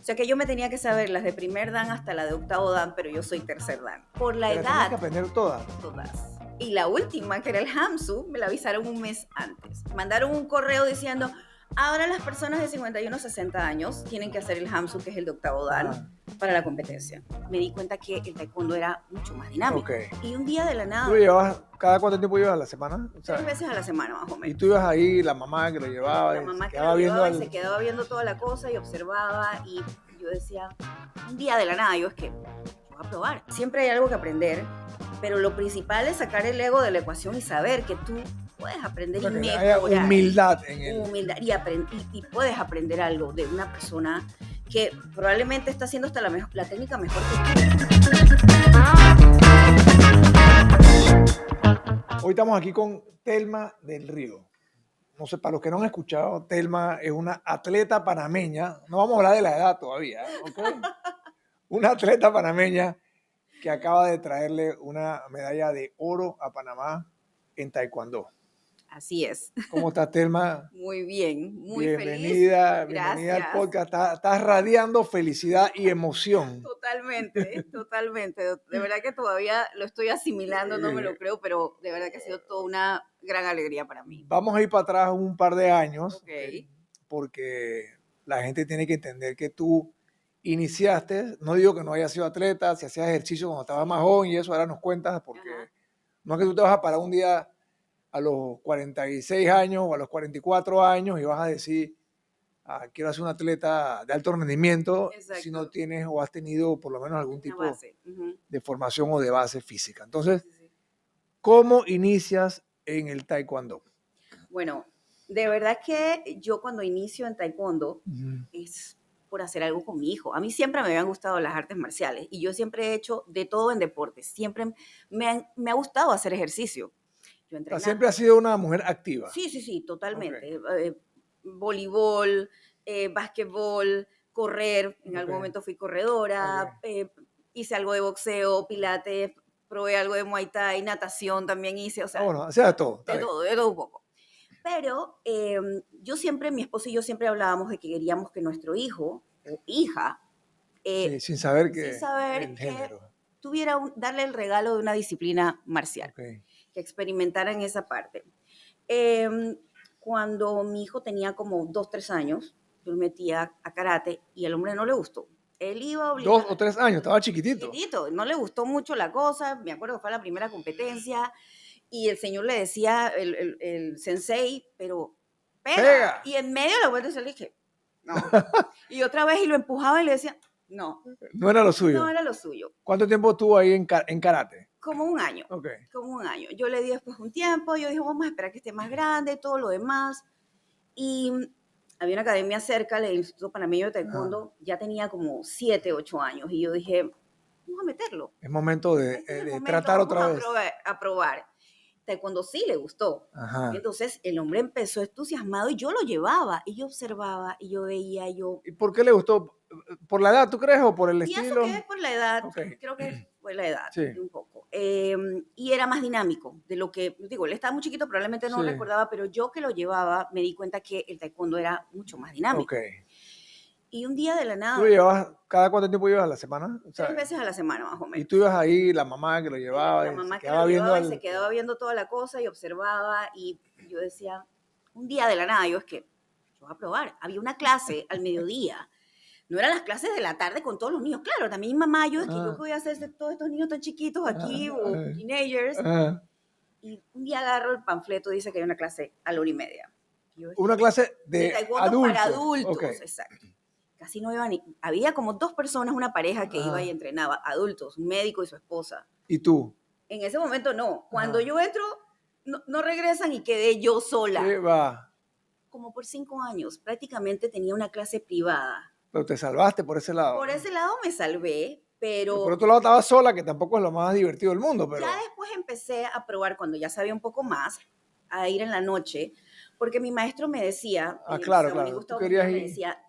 sea que yo me tenía que saber las de primer dan hasta la de octavo dan, pero yo soy tercer dan. Por la Te las tenías edad, que aprender todas. todas. Y la última, que era el Hamsu, me la avisaron un mes antes. Mandaron un correo diciendo, ahora las personas de 51 a 60 años tienen que hacer el Hamsu, que es el de octavo dan, para la competencia. Me di cuenta que el taekwondo era mucho más dinámico. Okay. Y un día de la nada... ¿Tú lo llevabas, cada cuánto tiempo ibas a la semana? O sea, 3 veces a la semana, más o menos. y tú ibas ahí, la mamá que lo llevaba, La mamá se que quedaba lo viendo llevaba y se quedaba viendo toda la cosa y observaba, y yo decía, un día de la nada, yo voy a probar. Siempre hay algo que aprender, pero lo principal es sacar el ego de la ecuación y saber que tú puedes aprender y mejorar. Haya humildad en él. Humildad y puedes aprender algo de una persona que probablemente está haciendo hasta la técnica mejor que tú. Hoy estamos aquí con Telma del Río. No sé, para los que no han escuchado, Telma es una atleta panameña. No vamos a hablar de la edad todavía, ¿ok? Una atleta panameña que acaba de traerle una medalla de oro a Panamá en taekwondo. Así es. ¿Cómo estás, Telma? Muy bien, muy bienvenida, feliz. bienvenida al podcast. Estás radiando felicidad y emoción. Totalmente, totalmente. De verdad que todavía lo estoy asimilando, no me lo creo, pero de verdad que ha sido toda una gran alegría para mí. Vamos a ir para atrás un par de años, Okay. Porque la gente tiene que entender que tú iniciaste, no digo que no hayas sido atleta, si hacías ejercicio cuando estabas más joven y eso, ahora nos cuentas, porque no es que tú te vas a parar un día a los 46 años o a los 44 años y vas a decir, quiero ser un atleta de alto rendimiento. Exacto. Si no tienes o has tenido por lo menos algún tipo de formación o de base física. Entonces, ¿cómo inicias en el taekwondo? Bueno, de verdad que yo cuando inicio en taekwondo es por hacer algo con mi hijo. A mí siempre me habían gustado las artes marciales y yo siempre he hecho de todo en deportes. Siempre me ha gustado hacer ejercicio. Yo siempre has sido una mujer activa. Sí, totalmente. Okay. Voleibol, básquetbol, correr. En algún momento fui corredora. Hice algo de boxeo, pilates, probé algo de Muay Thai, natación también hice. O sea, bueno, hacía de todo. De todo un poco. Pero yo siempre, mi esposo y yo siempre hablábamos de que queríamos que nuestro hijo o hija, sin saber que tuviera darle el regalo de una disciplina marcial, que experimentara en esa parte. Cuando mi hijo tenía como 2, 3 años, yo lo metía a karate y al hombre no le gustó. Él iba obligado. 2 o 3 años, estaba chiquitito. No le gustó mucho la cosa. Me acuerdo que fue la primera competencia. Y el señor le decía, el sensei, pero pega. Y en medio de la vuelta se le dije, no. Y otra vez y lo empujaba y le decía, no. No era lo suyo. No era lo suyo. ¿Cuánto tiempo estuvo ahí en karate? Como un año. Como un año. Yo le di después un tiempo, yo dije, vamos a esperar que esté más grande, todo lo demás. Y había una academia cerca, el Instituto Panameño de Taekwondo, ya tenía como 7, 8 años. Y yo dije, vamos a meterlo. Es momento de tratar otra vez. A probar. Taekwondo sí le gustó. Entonces el hombre empezó entusiasmado y yo lo llevaba y yo observaba y yo veía. ¿Y por qué le gustó? ¿Por la edad, tú crees, o por el estilo? Pienso que es por la edad. Creo que fue la edad, un poco. Y era más dinámico de lo que, digo, él estaba muy chiquito, probablemente no recordaba, pero yo que lo llevaba me di cuenta que el taekwondo era mucho más dinámico. Y un día de la nada... ¿Tú lo llevabas, cada cuánto tiempo ibas a la semana? 3 veces a la semana, más o menos. ¿Y tú ibas ahí, la mamá que lo llevaba? La mamá que lo llevaba y se quedaba viendo toda la cosa y observaba. Y yo decía, un día de la nada, yo voy a probar. Había una clase al mediodía. No eran las clases de la tarde con todos los niños. Claro, también mi mamá, yo qué voy a hacer de todos estos niños tan chiquitos aquí, o teenagers. Y un día agarro el panfleto, dice que hay una clase a la 1:30. Una clase de taekwondo para adultos, exacto. Casi no iba había como 2 personas, una pareja que iba y entrenaba, adultos, un médico y su esposa. ¿Y tú? En ese momento no. Cuando yo entro, no regresan y quedé yo sola. ¿Qué va? Como por 5 años, prácticamente tenía una clase privada. Pero te salvaste por ese lado. Por ese lado me salvé, pero... Por otro lado estabas sola, que tampoco es lo más divertido del mundo. Pero... Ya después empecé a probar, cuando ya sabía un poco más, a ir en la noche, porque mi maestro me decía, claro, tú querías ir. Me decía,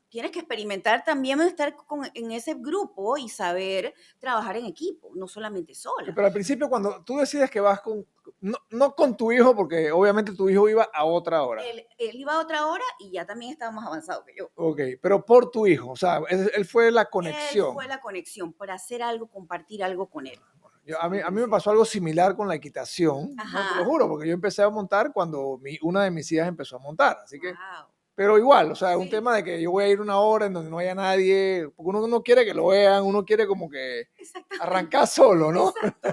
tienes que experimentar también estar en ese grupo y saber trabajar en equipo, no solamente sola. Pero al principio, cuando tú decides que vas con, no con tu hijo, porque obviamente tu hijo iba a otra hora. Él iba a otra hora y ya también estaba más avanzado que yo. Ok, pero por tu hijo, o sea, él fue la Él conexión. fue la conexión para hacer algo, compartir algo con él. A mí me Definitivamente. pasó algo similar con la equitación, no te lo Ajá. juro, porque yo empecé a montar cuando una de mis hijas empezó a montar, así que, Wow. pero igual, o sea, es un Sí. tema de que yo voy a ir una hora en donde no haya nadie, porque uno no quiere que lo vean, uno quiere como que Exactamente. arrancar solo, ¿no? Exacto.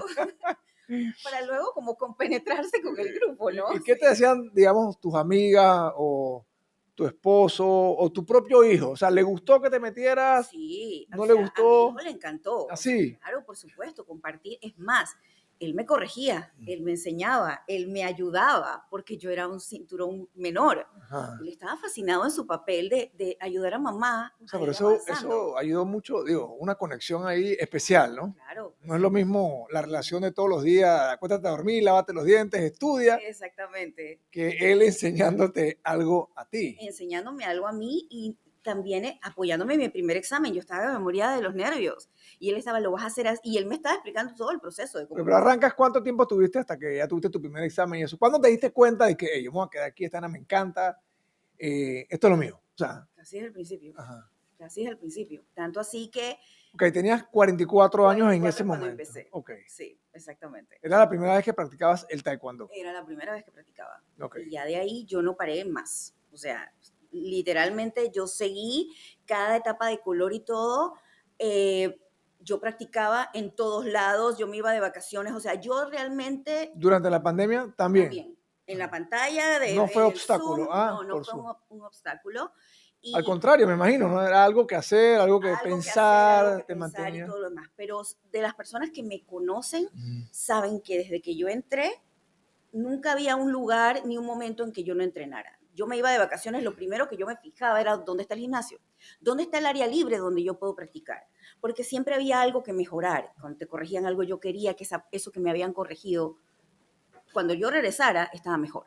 Para luego como compenetrarse con el grupo, ¿no? ¿Y qué te decían, digamos, tus amigas o tu esposo o tu propio hijo? O sea, ¿le gustó que te metieras? Sí, o ¿No le sea, a mi hijo gustó? le encantó, o sea, Así. claro, por supuesto, compartir. Es más, él me corregía, él me enseñaba, él me ayudaba, porque yo era un cinturón menor. Ajá. Él estaba fascinado en su papel de ayudar a mamá O sea, a pero ir eso, avanzando. eso ayudó mucho, digo, una conexión ahí especial, ¿no? Claro, No es lo mismo la relación de todos los días, acuéstate a dormir, lávate los dientes, estudia, exactamente. que él enseñándote algo a ti. Enseñándome algo a mí y también apoyándome en mi primer examen. Yo estaba de memoria de los nervios y él estaba, lo vas a hacer así, y él me estaba explicando todo el proceso de cómo Pero arrancas, ¿cuánto tiempo tuviste hasta que ya tuviste tu primer examen y eso? ¿Cuándo te diste cuenta de que "Hey, yo me voy a quedar aquí, esta Ana me encanta, esto es lo mío"? O sea, Así es el principio. ajá. Así es el principio. Tanto así que Ok, tenías 44 años en ese 44 cuando momento. empecé. Ok. Sí, exactamente. Era la primera vez que practicabas el taekwondo. Era la primera vez que practicaba. Ok. Y ya de ahí yo no paré más. O sea, literalmente yo seguí cada etapa de color y todo. Yo practicaba en todos lados, yo me iba de vacaciones. O sea, yo realmente Durante la pandemia también. también. En la pantalla, No fue en el obstáculo. Zoom, Ah, no por fue su. un obstáculo. Al Y contrario, me imagino, ¿no? Era algo que hacer, algo que algo que hacer, algo pensar, que te pensar y mantenía. todo lo demás. Pero de las personas que me conocen, Mm. saben que desde que yo entré, nunca había un lugar ni un momento en que yo no entrenara. Yo me iba de vacaciones, lo primero que yo me fijaba era dónde está el gimnasio, dónde está el área libre donde yo puedo practicar, porque siempre había algo que mejorar. Cuando te corregían algo, yo quería que eso que me habían corregido, cuando yo regresara, estaba mejor.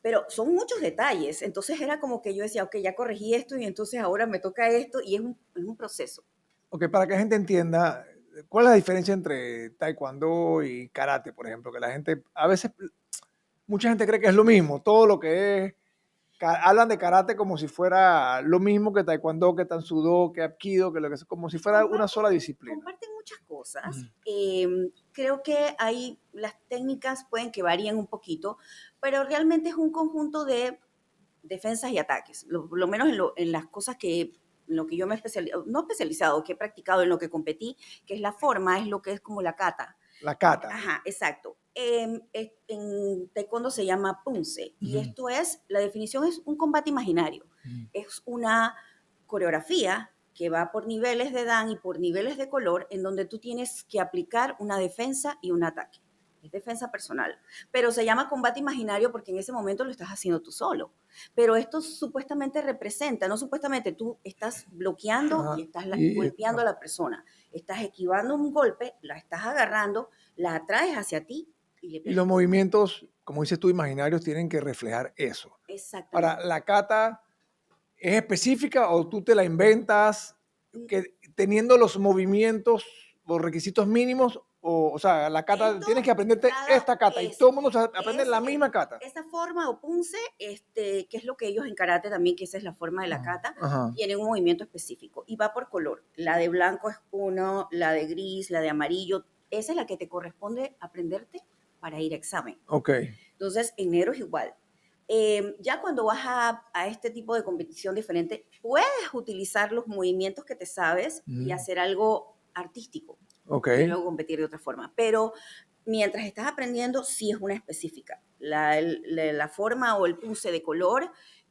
Pero son muchos detalles, entonces era como que yo decía, ok, ya corregí esto y entonces ahora me toca esto y es un proceso. Ok, para que la gente entienda, ¿cuál es la diferencia entre taekwondo y karate, por ejemplo? Que la gente, a veces, mucha gente cree que es lo mismo, todo lo que es, hablan de karate como si fuera lo mismo que taekwondo, que tansudo, que apkido, que lo que es, como si fuera una sola disciplina. Comparten muchas cosas. Mm. Creo que las técnicas pueden que varíen un poquito, pero realmente es un conjunto de defensas y ataques. Lo menos en las cosas en lo que yo me he especializado, no especializado, que he practicado, en lo que competí, que es la forma, es lo que es como la kata. La kata. Ajá, exacto. En taekwondo se llama punce y esto es, la definición es un combate imaginario. Es una coreografía que va por niveles de dan y por niveles de color en donde tú tienes que aplicar una defensa y un ataque. Es defensa personal, pero se llama combate imaginario porque en ese momento lo estás haciendo tú solo. Pero esto supuestamente representa, no supuestamente, tú estás bloqueando Ajá. y estás golpeando a la persona, estás esquivando un golpe, la estás agarrando, la atraes hacia ti y le Y los pegas. movimientos, como dices tú, imaginarios, tienen que reflejar eso. Para Exactamente. la kata, ¿es específica o tú te la inventas que, teniendo los movimientos, los requisitos mínimos? O sea, la kata, Esto, tienes que aprenderte cada, esta kata y todo el mundo aprende es la misma kata. esa forma o punce, que es lo que ellos en karate también, que esa es la forma de la kata, Ajá. tienen un movimiento específico y va por color. La de blanco es uno, la de gris, la de amarillo, esa es la que te corresponde aprenderte para ir a examen. Ok. Entonces, en negro es igual. Ya cuando vas a este tipo de competición diferente, puedes utilizar los movimientos que te sabes y hacer algo artístico Ok. y luego competir de otra forma. Pero mientras estás aprendiendo, sí es una específica. La forma o el pulse de color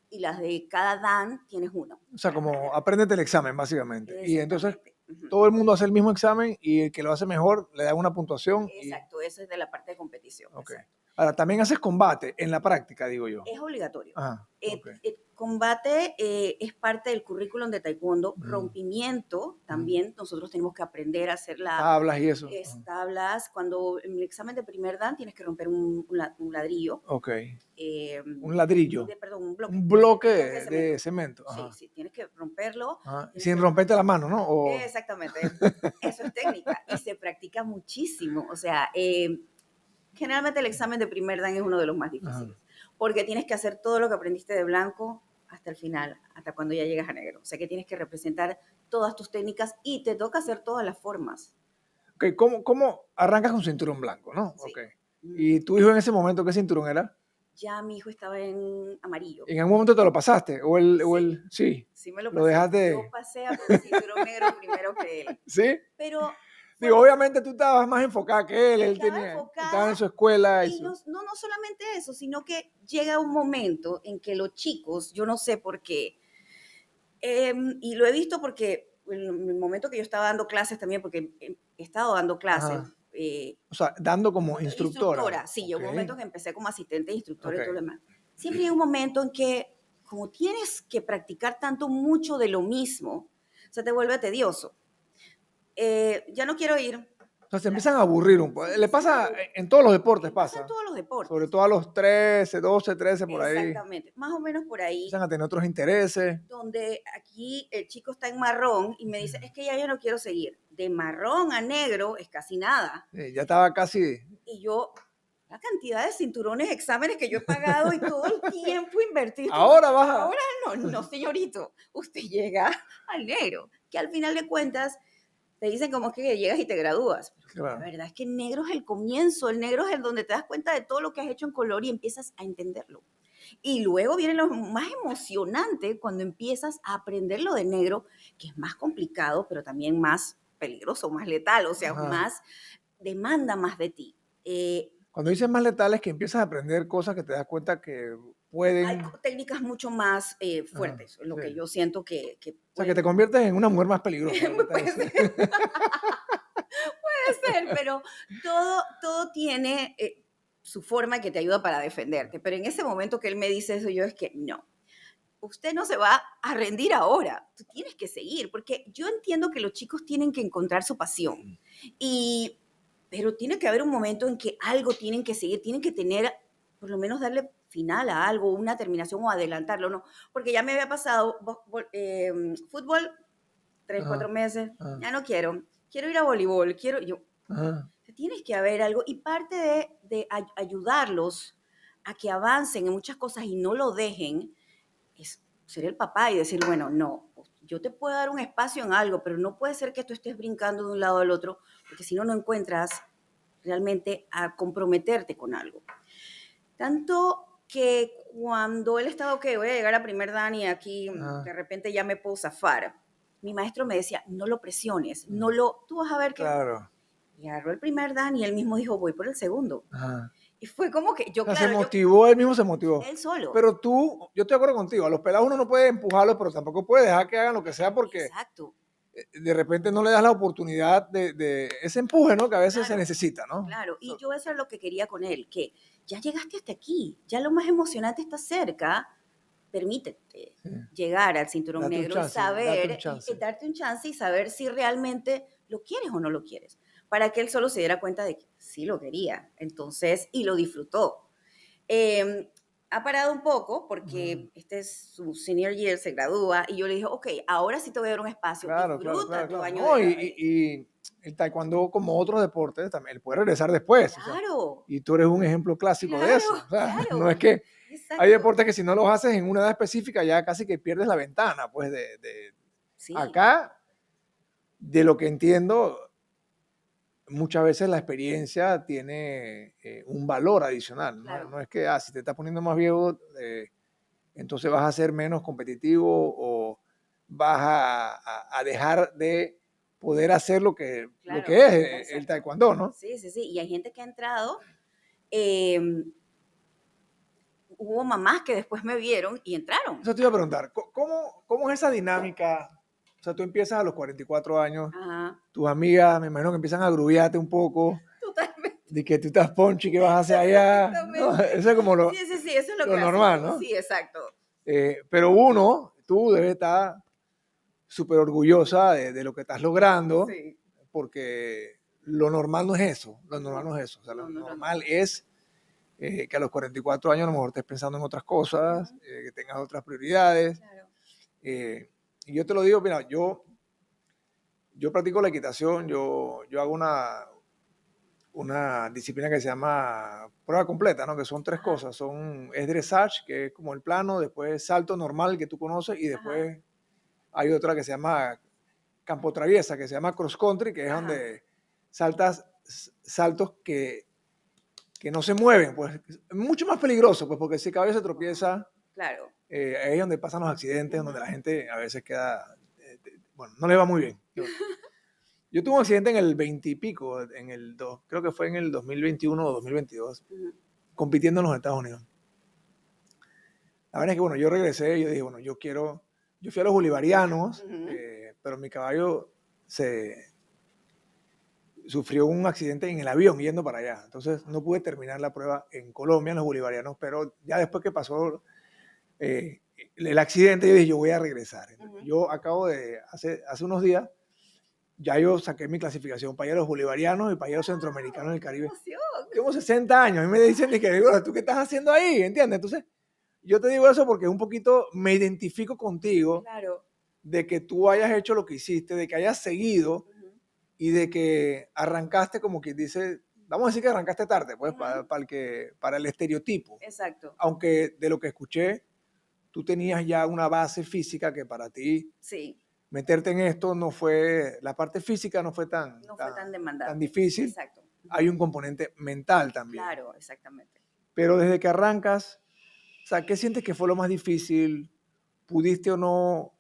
y las de cada dan tienes uno. O sea, como apréndete el examen, básicamente. Y entonces Exactamente. Ujú. todo el mundo hace el mismo examen y el que lo hace mejor le da una puntuación. Exacto, eso es de la parte de competición. Ok. Exacto. Ahora, también haces combate en la práctica, digo yo. Es obligatorio. Ajá, ok. Combate es parte del currículum de taekwondo. Mm, Rompimiento, también nosotros tenemos que aprender a hacer tablas y eso. Ajá. tablas. Cuando en el examen de primer dan tienes que romper un ladrillo. Ok. eh, Un ladrillo. Perdón, Un bloque de de cemento. Sí, Ajá. sí, tienes que romperlo. Ajá. Tienes Sin que- romperte la mano, ¿no? O... Exactamente. Eso es técnica y se practica muchísimo. O sea, generalmente el examen de primer dan es uno de los más difíciles, porque tienes que hacer todo lo que aprendiste de blanco hasta el final, hasta cuando ya llegas a negro. O sea que tienes que representar todas tus técnicas y te toca hacer todas las formas. Ok, ¿cómo arrancas con cinturón blanco, no? Sí. Ok. ¿Y tu hijo en ese momento qué cinturón era? Ya mi hijo estaba en amarillo. ¿En algún momento te lo pasaste? Sí, Sí me lo lo pasé. dejaste. Yo pasé a cinturón negro primero que él. ¿Sí? Pero Digo, obviamente tú estabas más enfocada que él, estaba estaba enfocada en su escuela. y no solamente eso, sino que llega un momento en que los chicos, yo no sé por qué, y lo he visto porque en el momento que yo estaba dando clases también, porque he estado dando clases. Ajá. O sea, dando como instructora. Sí, Ok. llegó un momento que empecé como asistente de instructora Ok. y todo lo demás. Siempre llega un momento en que, como tienes que practicar tanto mucho de lo mismo, se te vuelve tedioso. Ya no quiero ir. O sea, se empiezan a aburrir un poco. Se Le empiezan a pasa aburrir. en todos los deportes, Pasa en pasa. todos los deportes. Sobre todo a los 13, 12, 13, por ahí. Exactamente, más o menos por ahí. Empiezan a tener otros intereses. Donde aquí el chico está en marrón y me dice, es que ya yo no quiero seguir. De marrón a negro es casi nada. Ya estaba casi... Y yo, la cantidad de cinturones, exámenes que yo he pagado y todo el tiempo invertido. Ahora vas a... Ahora no, señorito. Usted llega al negro, que al final de cuentas te dicen como que llegas y te gradúas. Pero Claro. la verdad es que el negro es el comienzo, el negro es el donde te das cuenta de todo lo que has hecho en color y empiezas a entenderlo. Y luego viene lo más emocionante cuando empiezas a aprender lo de negro, que es más complicado, pero también más peligroso, más letal, o sea, más demanda más de ti. Cuando dices más letal es que empiezas a aprender cosas que te das cuenta que pueden... Hay técnicas mucho más fuertes, lo que yo siento que o sea, que te conviertes en una mujer más peligrosa. Puede ser, pero todo tiene su forma que te ayuda para defenderte. Pero en ese momento que él me dice eso, yo es que no. Usted no se va a rendir ahora, tú tienes que seguir, porque yo entiendo que los chicos tienen que encontrar su pasión, pero tiene que haber un momento en que algo tienen que seguir, tienen que tener, por lo menos darle final a algo, una terminación o adelantarlo, ¿no? Porque ya me había pasado fútbol, 3, 4 meses, ya no quiero ir a voleibol, tienes que haber algo, y parte de ayudarlos a que avancen en muchas cosas y no lo dejen, es ser el papá y decir, bueno, no, yo te puedo dar un espacio en algo, pero no puede ser que tú estés brincando de un lado al otro, porque si no, no encuentras realmente a comprometerte con algo. Tanto que cuando él estaba, ok, voy a llegar a primer dan y aquí de repente ya me puedo zafar, mi maestro me decía, no lo presiones, tú vas a ver que... Claro. Y agarró el primer dan y él mismo dijo, voy por el segundo. Y fue como que yo, o sea, se motivó, él mismo se motivó. Él solo. Pero tú, yo estoy de acuerdo contigo, a los pelados uno no puede empujarlos, pero tampoco puede dejar que hagan lo que sea porque exacto, de repente no le das la oportunidad de ese empuje, ¿no? Que a veces se necesita, ¿no? Claro, y yo eso es lo que quería con él, que ya llegaste hasta aquí, ya lo más emocionante está cerca, permítete llegar al cinturón negro y saber, darte un chance y saber si realmente lo quieres o no lo quieres, para que él solo se diera cuenta de que sí lo quería, entonces, y lo disfrutó. Ha parado un poco porque este es su senior year, se gradúa, y yo le dije, ok, ahora sí te voy a dar un espacio, disfruta tu año no, de... y el taekwondo, como otros deportes, también él puede regresar después. Claro. O sea, y tú eres un ejemplo clásico de eso. O sea, claro. No es que... Exacto. Hay deportes que si no los haces en una edad específica ya casi que pierdes la ventana, pues sí. Acá, de lo que entiendo, muchas veces la experiencia tiene un valor adicional. Claro. No es que si te estás poniendo más viejo, entonces vas a ser menos competitivo o vas a dejar de poder hacer lo que es el taekwondo, ¿no? Sí. Y hay gente que ha entrado, hubo mamás que después me vieron y entraron. Eso te iba a preguntar, ¿cómo es esa dinámica? O sea, tú empiezas a los 44 años, tus amigas me imagino que empiezan a grubiarte un poco. Totalmente. de que tú estás ponchi, que vas hacia allá. No, Exactamente. eso es como Sí, sí, sí, eso es lo lo clásico. normal, ¿no? Sí, exacto. Pero tú debes estar súper orgullosa de lo que estás logrando, Sí. porque lo normal no es eso, lo normal No, no es eso. O sea, lo no, no, no, no. normal es que a los 44 años a lo mejor estés pensando en otras cosas, Ujú. que tengas otras prioridades. Claro. eh, y yo te lo digo, mira, yo practico la equitación, yo hago una disciplina que se llama prueba completa, ¿no? Que son tres Ajá, cosas. Es dressage, que es como el plano, después salto normal que tú conoces y ajá, después hay otra que se llama campo traviesa, que se llama cross country, que es ajá. donde saltos que no se mueven, pues es mucho más peligroso, pues porque si el caballo se Wow. tropieza, Claro. ahí es donde pasan los accidentes, donde Ujú. la gente a veces queda, bueno, no le va muy bien. Yo tuve un accidente en el 20 y pico, creo que fue en el 2021 o 2022, Ujú, compitiendo en los Estados Unidos. La verdad es que, bueno, yo regresé y yo dije, bueno, yo fui a los bolivarianos, ujú. pero mi caballo sufrió un accidente en el avión yendo para allá. Entonces no pude terminar la prueba en Colombia, en los bolivarianos, pero ya después que pasó eh, el accidente, yo dije, yo voy a regresar. Ujú. Yo acabo hace unos días, ya yo saqué mi clasificación para ir a los bolivarianos y para ir a los centroamericanos del ¡Qué Caribe. emoción! Tengo 60 años y me dicen, que, bueno, ¿tú qué estás haciendo ahí? ¿Entiendes? Entonces, yo te digo eso porque un poquito me identifico contigo Claro. de que tú hayas hecho lo que hiciste, de que hayas seguido Ujú, y de que arrancaste como quien dice, vamos a decir que arrancaste tarde, pues ujú. para el estereotipo. Exacto. Aunque de lo que escuché, tú tenías ya una base física que para ti Sí. meterte en esto no fue, la parte física no fue No fue tan tan demandante. difícil. Exacto. Ujú. Hay un componente mental también. Claro, exactamente. Pero desde que arrancas, o sea, ¿qué sientes que fue lo más difícil? ¿Pudiste o no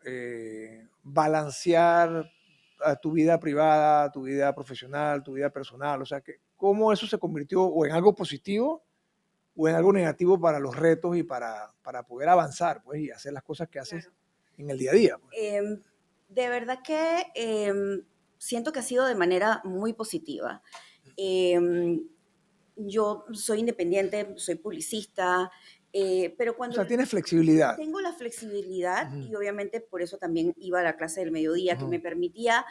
balancear a tu vida privada, tu vida profesional, tu vida personal? O sea, ¿cómo eso se convirtió o en algo positivo o en algo negativo para los retos y para poder avanzar, pues, y hacer las cosas que haces Claro. en el día a día? Pues? Em, de verdad que siento que ha sido de manera muy positiva. Em, yo soy independiente, soy publicista, pero O cuando sea, tienes flexibilidad. tengo la flexibilidad Ujú, y obviamente por eso también iba a la clase del mediodía que me ujú, permitía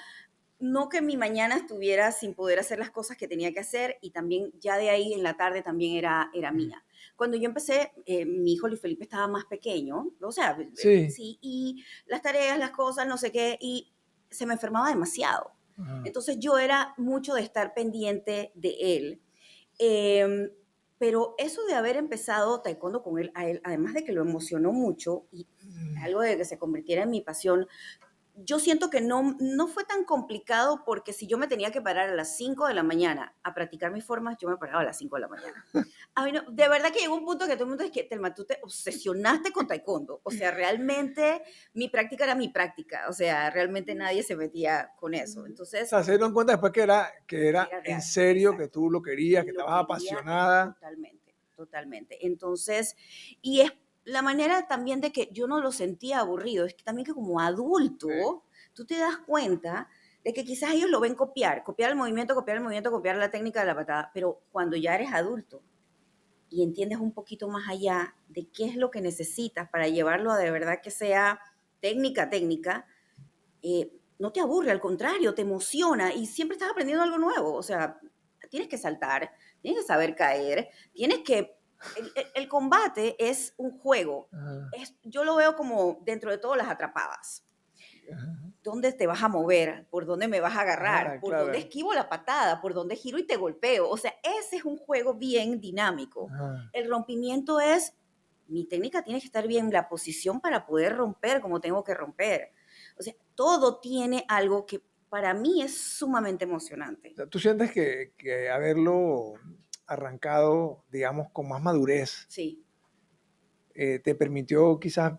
no que mi mañana estuviera sin poder hacer las cosas que tenía que hacer y también ya de ahí en la tarde también era ujú. mía. Cuando yo empecé, mi hijo Luis Felipe estaba más pequeño, o sea, Sí. sí, y las tareas, las cosas, no sé qué, y se me enfermaba demasiado. Ajá. Entonces yo era mucho de estar pendiente de él. Em, pero eso de haber empezado taekwondo con él, a él, además de que lo emocionó mucho y Mm, algo de que se convirtiera en mi pasión, yo siento que no fue tan complicado porque si yo me tenía que parar a las 5 de la mañana a practicar mis formas, yo me paraba a las 5 de la mañana. A mí no, de verdad que llegó un punto que todo el mundo es que, Telma, tú te obsesionaste con taekwondo. O sea, realmente mi práctica era mi práctica. O sea, realmente nadie se metía con eso. O Entonces, sea, se dieron cuenta después que era era en real, serio, que exacto. tú lo querías, que Lo estabas quería apasionada. totalmente, totalmente. Entonces, y es la manera también de que yo no lo sentía aburrido, es que también que como Sí. adulto, tú te das cuenta de que quizás ellos lo ven copiar el movimiento, copiar el movimiento, copiar la técnica de la patada, pero cuando ya eres adulto y entiendes un poquito más allá de qué es lo que necesitas para llevarlo a de verdad que sea técnica, no te aburre, al contrario, te emociona y siempre estás aprendiendo algo nuevo. O sea, tienes que saltar, tienes que saber caer, tienes que... El combate es un juego. Ajá, Yo lo veo como dentro de todas las atrapadas. ajá, ¿Dónde te vas a mover? ¿Por dónde me vas a agarrar? ajá, ¿Por dónde claro. esquivo la patada? ¿Por dónde giro y te golpeo? O sea, ese es un juego bien dinámico. Ajá. El rompimiento es, mi técnica tiene que estar bien, la posición para poder romper como tengo que romper. O sea, todo tiene algo que para mí es sumamente O emocionante. sea, ¿tú sientes que haberlo arrancado, digamos, con más madurez, Sí, te permitió quizás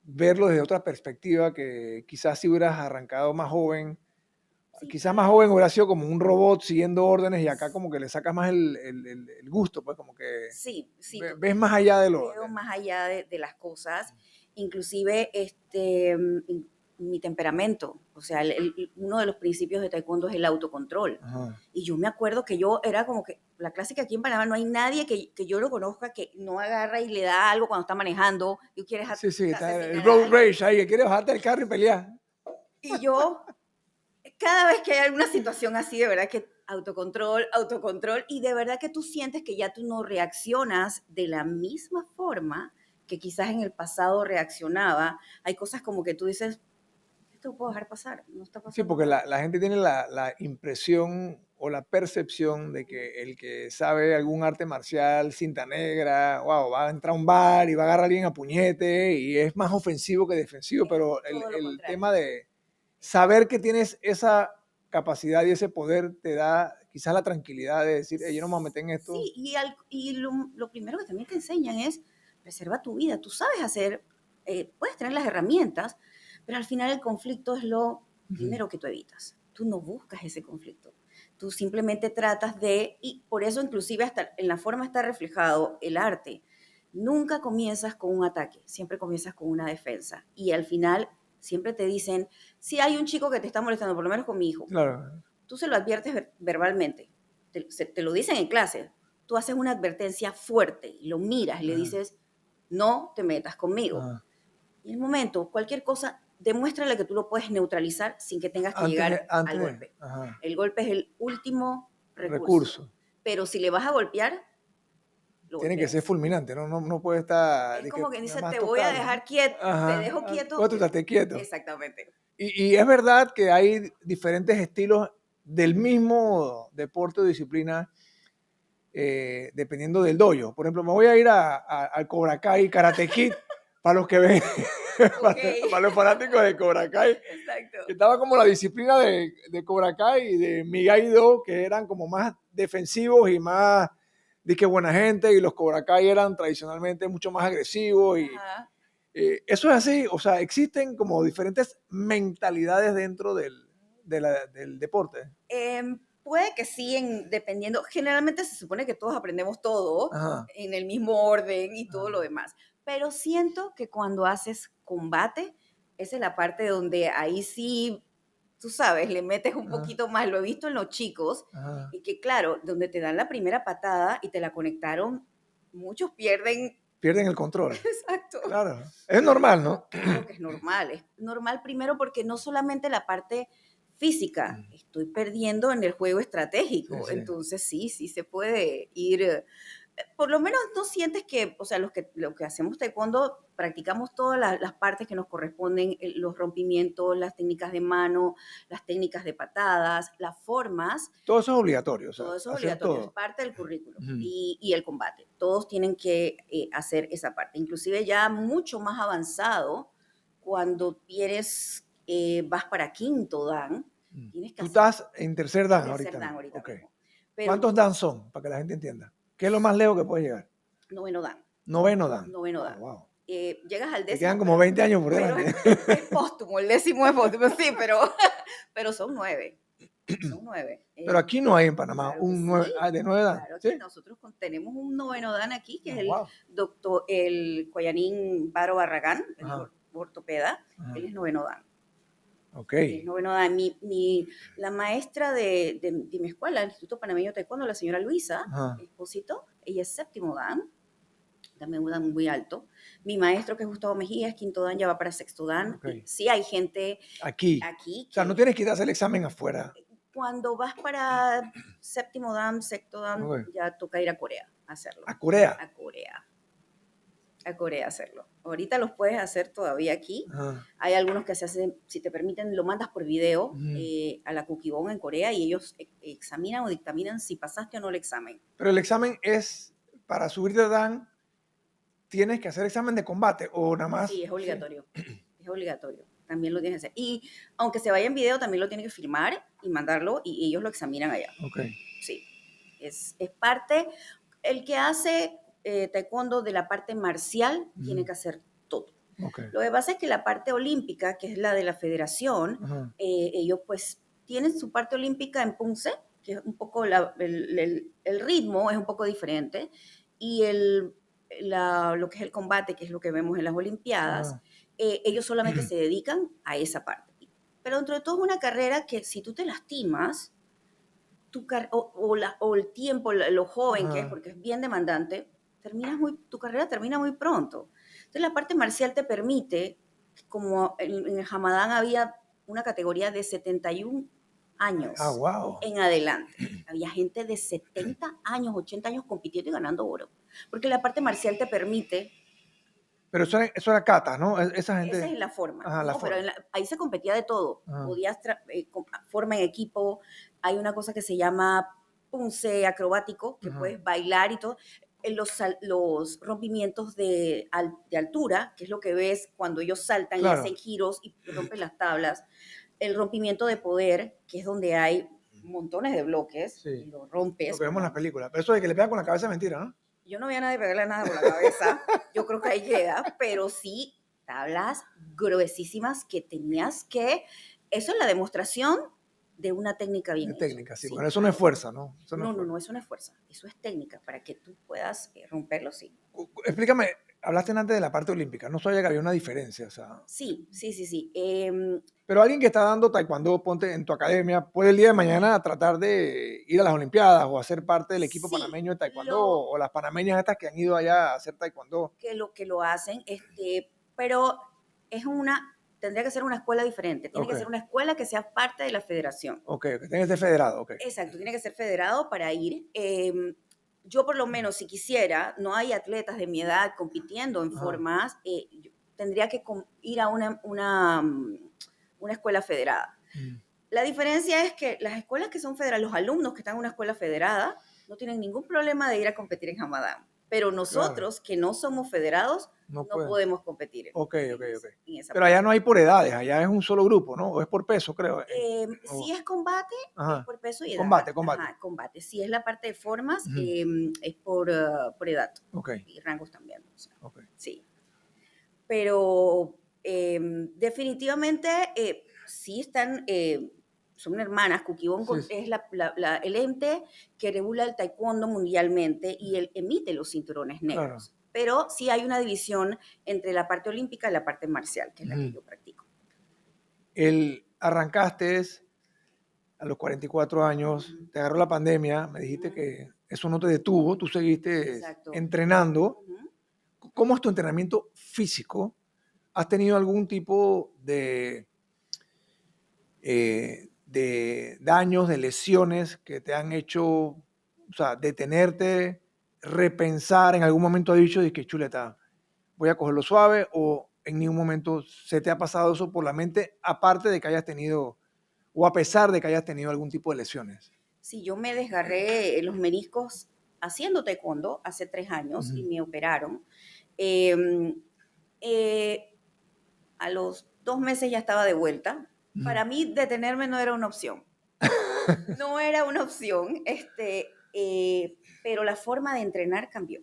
verlo desde otra perspectiva, que quizás si hubieras arrancado más joven, sí, quizás más joven hubiera sido como un robot siguiendo órdenes y acá como que le sacas más el gusto, pues como que sí, sí, ves más allá de lo... veo más allá de las cosas, inclusive mi temperamento. O sea, uno de los principios de taekwondo es el autocontrol. Ajá. Y yo me acuerdo que yo era como que, la clásica aquí en Panamá, no hay nadie que yo lo conozca que no agarra y le da algo cuando está manejando, y quieres Sí, sí, está el asesinar a road alguien. rage ahí, que quiere bajarte del carro y pelear. Y yo, cada vez que hay alguna situación así, de verdad que autocontrol, autocontrol, y de verdad que tú sientes que ya tú no reaccionas de la misma forma que quizás en el pasado reaccionaba. Hay cosas como que tú dices, esto lo puedo dejar pasar, no está Sí, pasando porque nada. la gente tiene la impresión o la percepción de que el que sabe algún arte marcial, cinta negra, wow, va a entrar a un bar y va a agarrar a alguien a puñete y es más ofensivo que defensivo, Es pero todo lo el contrario. tema de saber que tienes esa capacidad y ese poder te da quizás la tranquilidad de decir, yo no me voy a meter en esto. Sí, y lo primero que también te enseñan es preserva tu vida. Tú sabes hacer, puedes tener las herramientas, pero al final el conflicto es lo Ujú. primero que tú evitas. Tú no buscas ese conflicto. Tú simplemente tratas de, y por eso inclusive hasta en la forma está reflejado el arte. Nunca comienzas con un ataque, siempre comienzas con una defensa. Y al final siempre te dicen, si hay un chico que te está molestando, por lo menos con mi hijo, Claro. tú se lo adviertes verbalmente, te lo dicen en clase, tú haces una advertencia fuerte, lo miras y le Ajá, dices, no te metas conmigo. ajá. Y en el momento, cualquier cosa, demuéstrale que tú lo puedes neutralizar sin que tengas que llegar al golpe. Ajá, El golpe es el último recurso. recurso. Pero si le vas a golpear, lo Tiene que ser golpeas. fulminante, no puede estar, Es de que como que nada dice, más te voy a tocar. dejar quieto, te Ajá, dejo quieto. tú estate quieto. Exactamente. Y es verdad que hay diferentes estilos del mismo deporte o disciplina dependiendo del dojo. Por ejemplo, me voy a ir al Cobra Kai, Karate Kid, para los que ven, Ok. para los fanáticos de Cobra Kai, Exacto. que estaba como la disciplina de Cobra Kai y de Miyagi-Do, que eran como más defensivos y más, que buena gente, y los Cobra Kai eran tradicionalmente mucho más agresivos y Ajá. eso es así, o sea, existen como diferentes mentalidades dentro del deporte. Puede que sí, dependiendo. Generalmente se supone que todos aprendemos todo Ajá, en el mismo orden y todo lo ajá, demás. Pero siento que cuando haces combate, esa es la parte donde ahí sí, tú sabes, le metes un ajá, poquito más. Lo he visto en los chicos ajá. y que, claro, donde te dan la primera patada y te la conectaron, muchos pierden. Pierden el control. Exacto. Claro, es normal, ¿no? Claro que es normal primero porque no solamente la parte física, Mm, estoy perdiendo en el juego sí, estratégico, sí. entonces sí se puede ir, por lo menos no sientes que, o sea, lo que hacemos taekwondo, practicamos todas las partes que nos corresponden, los rompimientos, las técnicas de mano, las técnicas de patadas, las formas, Todo eso es obligatorio, o sea, todo eso es hacer obligatorio, es todo. parte del currículum Ujú. y el combate. Todos tienen que hacer esa parte. Inclusive ya mucho más avanzado, cuando vas para quinto dan, Mm. tienes que Tú hacer estás en tercer dan tercer ahorita dan mismo. ahorita Ok. mismo. Pero ¿Cuántos dan son? Para que la gente entienda. ¿Qué es lo más lejos que puedes llegar? noveno dan, Noveno dan. noveno Wow, dan. wow. Llegas al Te quedan décimo, como 20 años por pero delante. es póstumo, el décimo es póstumo, sí, pero son 9, son 9. Pero aquí no hay en Panamá Claro que un 9, sí. de 9 dan. Claro, ¿Sí? aquí nosotros tenemos un noveno dan aquí, que es No, el wow. doctor, el Coyanín Baro Barragán, el Ajá, ortopeda, ajá. él es noveno dan. Ok. Él es noveno dan. La maestra de mi escuela, el Instituto Panameño de Taekwondo, la señora Luisa Ajá. Esposito, ella es séptimo dan, también un dan muy alto. Mi maestro, que es Gustavo Mejía, es quinto dan, ya va para sexto dan. Ok. Y sí hay gente Aquí. aquí O sea, no que tienes que ir a hacer el examen afuera. cuando vas para séptimo dan, sexto dan, Ok. ya toca ir a Corea a hacerlo. A Corea. A Corea. A Corea a hacerlo. Ahorita los puedes hacer todavía aquí. Ajá. Hay algunos que se hacen, si te permiten, lo mandas por video Ujú. a la Kukibon en Corea y ellos examinan o dictaminan si pasaste o no el examen. Pero el examen es para subir de dan, tienes que hacer examen de combate o nada Sí, más. es Sí. obligatorio. Es obligatorio. También lo tienes que hacer. Y aunque se vaya en video, también lo tienes que filmar y mandarlo y ellos lo examinan allá. Ok. Sí. Es parte. El que hace taekwondo de la parte marcial tiene Ujú. que hacer todo. Ok. Lo que pasa es que la parte olímpica, que es la de la federación, Ajá. ellos pues tienen su parte olímpica en Punce, que es un poco el ritmo es un poco diferente, y lo que es el combate, que es lo que vemos en las Olimpiadas, Ajá. ellos solamente se dedican a esa parte. pero dentro de todo es una carrera que si tú te lastimas, o el tiempo, lo joven que es, Ajá. porque es bien demandante, tu carrera termina muy pronto. Entonces la parte marcial te permite, como en el Hamadán había una categoría de 71 Ah, años wow. en adelante. Había gente de 70 años, 80 años compitiendo y ganando oro. Porque la parte marcial te permite. Pero eso era kata, ¿no? Esa Esa gente. es la forma, Ajá, la ¿no? Pero forma. ahí se competía de todo. Ajá. Podías forma en equipo. Hay una cosa que se llama punce acrobático, que Ajá. puedes bailar y todo. Los rompimientos de altura, que es lo que ves cuando ellos saltan y hacen Claro. giros y rompen las tablas. El rompimiento de poder, que es donde hay montones de bloques y Sí. lo Lo rompes. que vemos en las películas. Pero eso de que le pegan con la cabeza es mentira, ¿no? Yo no vi a nadie pegarle nada con la cabeza. Yo creo que ahí llega, pero sí tablas gruesísimas que tenías que. Eso es la demostración de una técnica bien De hecha. técnica, sí. Sí, Bueno, eso no es claro. fuerza, ¿no? Eso no es No, no, fuerza. no, eso no es fuerza. Eso es técnica para que tú puedas romperlo, sí. Explícame, hablaste antes de la parte olímpica. No sabía que había una diferencia, o sea. Sí, sí, sí, sí. Pero alguien que está dando taekwondo, ponte en tu academia, puede el día de mañana tratar de ir a las Olimpiadas o hacer parte del equipo Sí, panameño de taekwondo lo o las panameñas estas que han ido allá a hacer taekwondo. que lo hacen, pero tendría que ser una escuela diferente. Tiene Ok, que ser una escuela que sea parte de la federación. ok, que tiene que ser federado, ok. Exacto, tiene que ser federado para ir. Yo por lo menos, si quisiera, no hay atletas de mi edad compitiendo en Ajá. formas, yo tendría que ir a una escuela federada. Mm. La diferencia es que las escuelas que son federales, los alumnos que están en una escuela federada, no tienen ningún problema de ir a competir en Hamadán. Pero Claro, nosotros que no somos federados, no no pueden. podemos competir Ok, ok, ok. en esa Pero allá parte. no hay por edades, allá es un solo grupo, ¿no? O es por peso, creo. Si es combate, es Ajá. por peso y edad. Combate, combate. Ajá, combate. Si es la parte de formas, Ujú. es por edad Ok, y rangos también. O sea, ok. sí. Pero definitivamente sí son hermanas. Kukibon Sí, sí. es el ente que regula el taekwondo mundialmente y él emite los cinturones Claro. negros. Pero sí hay una división entre la parte olímpica y la parte marcial, que es la que Ujú. yo practico. Arrancaste a los 44 años, Ujú, te agarró la pandemia, me dijiste ujú. que eso no te detuvo, tú seguiste Exacto. entrenando. Ujú. ¿Cómo es tu entrenamiento físico? ¿Has tenido algún tipo de daños, de lesiones que te han hecho, o sea, detenerte, repensar, en algún momento has dicho, de que chuleta, voy a cogerlo suave, o en ningún momento se te ha pasado eso por la mente, aparte de que hayas tenido, o a pesar de que hayas tenido algún tipo de lesiones? Sí, yo me desgarré los meniscos haciendo taekwondo hace 3 años y Ujú, me operaron. Eh, eh, a los 2 meses ya estaba de vuelta. ujú. Para mí detenerme no era una opción. No era una opción, pero la forma de entrenar cambió.